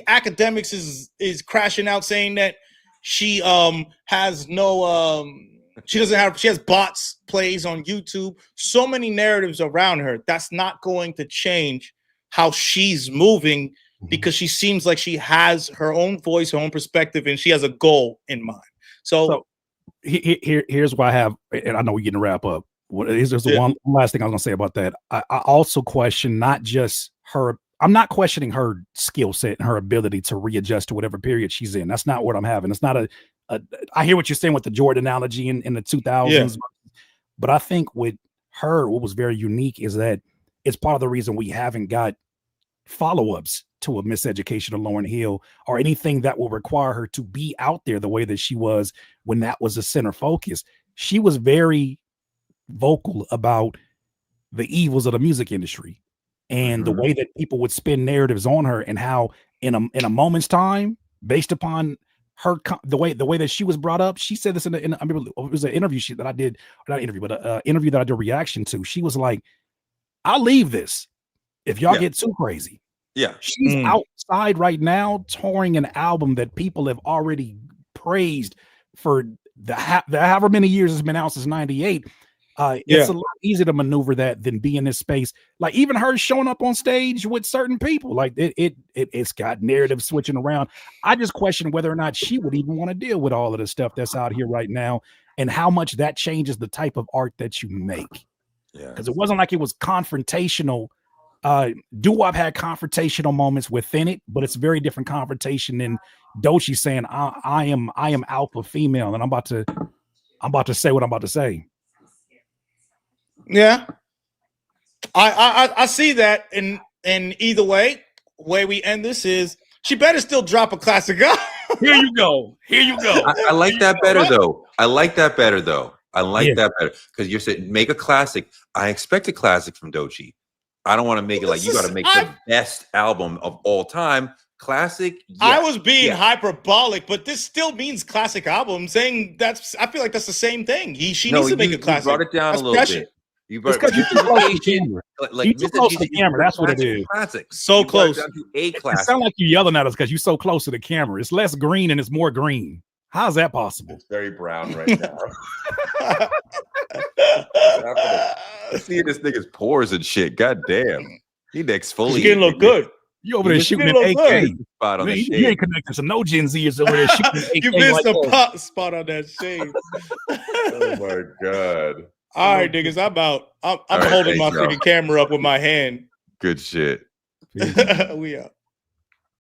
Academics is crashing out saying that she has no she has bots plays on YouTube. So many narratives around her. That's not going to change how she's moving because she seems like she has her own voice, her own perspective, and she has a goal in mind. So here's what I have, and I know we're getting to wrap up. There's one last thing I was gonna say about that. I also question not just her. I'm not questioning her skill set and her ability to readjust to whatever period she's in. That's not what I'm having. It's not I hear what you're saying with the Jordan analogy in the 2000s, but I think with her, what was very unique is that it's part of the reason we haven't got follow-ups to a Miseducation of Lauryn Hill or anything that will require her to be out there the way that she was when that was the center focus. She was very vocal about the evils of the music industry and the way that people would spin narratives on her, and how in a moment's time, based upon her the way that she was brought up. She said this in I remember it was an interview that I did, not interview, but an interview that I did a reaction to. She was like, "I'll leave this if y'all get too crazy." Yeah, she's outside right now touring an album that people have already praised for the however many years it's been out since '98. It's a lot easier to maneuver that than be in this space. Like even her showing up on stage with certain people, like it's got narrative switching around. I just question whether or not she would even want to deal with all of the stuff that's out here right now, and how much that changes the type of art that you make. Yeah, because it wasn't like it was confrontational. Doo-Wop had confrontational moments within it, but it's very different confrontation than Doechii saying, I am alpha female, and I'm about to say what I'm about to say. Yeah, I see that, and either way we end this is she better still drop a classic album. Here you go. I like that better though. I like that better because you're saying make a classic. I expect a classic from Doechii. I don't want to make it like you got to make the best album of all time. Classic. Yes. I was being hyperbolic, but this still means classic album. Saying I feel like that's the same thing. She needs to make a classic. You brought it down a little bit. You brought it too close to the camera. That's what it is. Classic. So close. A classic. It sounds like you're yelling at us because you're so close to the camera. It's less green and it's more green. How's that possible? It's very brown right now. Seeing this nigga's pores and shit. God damn. He exfoliated. His skin look good. You over there was shooting an still AK. outside. Spot on Man, the you shade. ain't connected to no Gen Zers over there shooting an AK. You missed like a that. spot on that shade. Oh my god. All right, niggas, I'm out. I'm All right, holding thanks, my y'all. freaking camera up with my hand. Good shit. Peace. We out.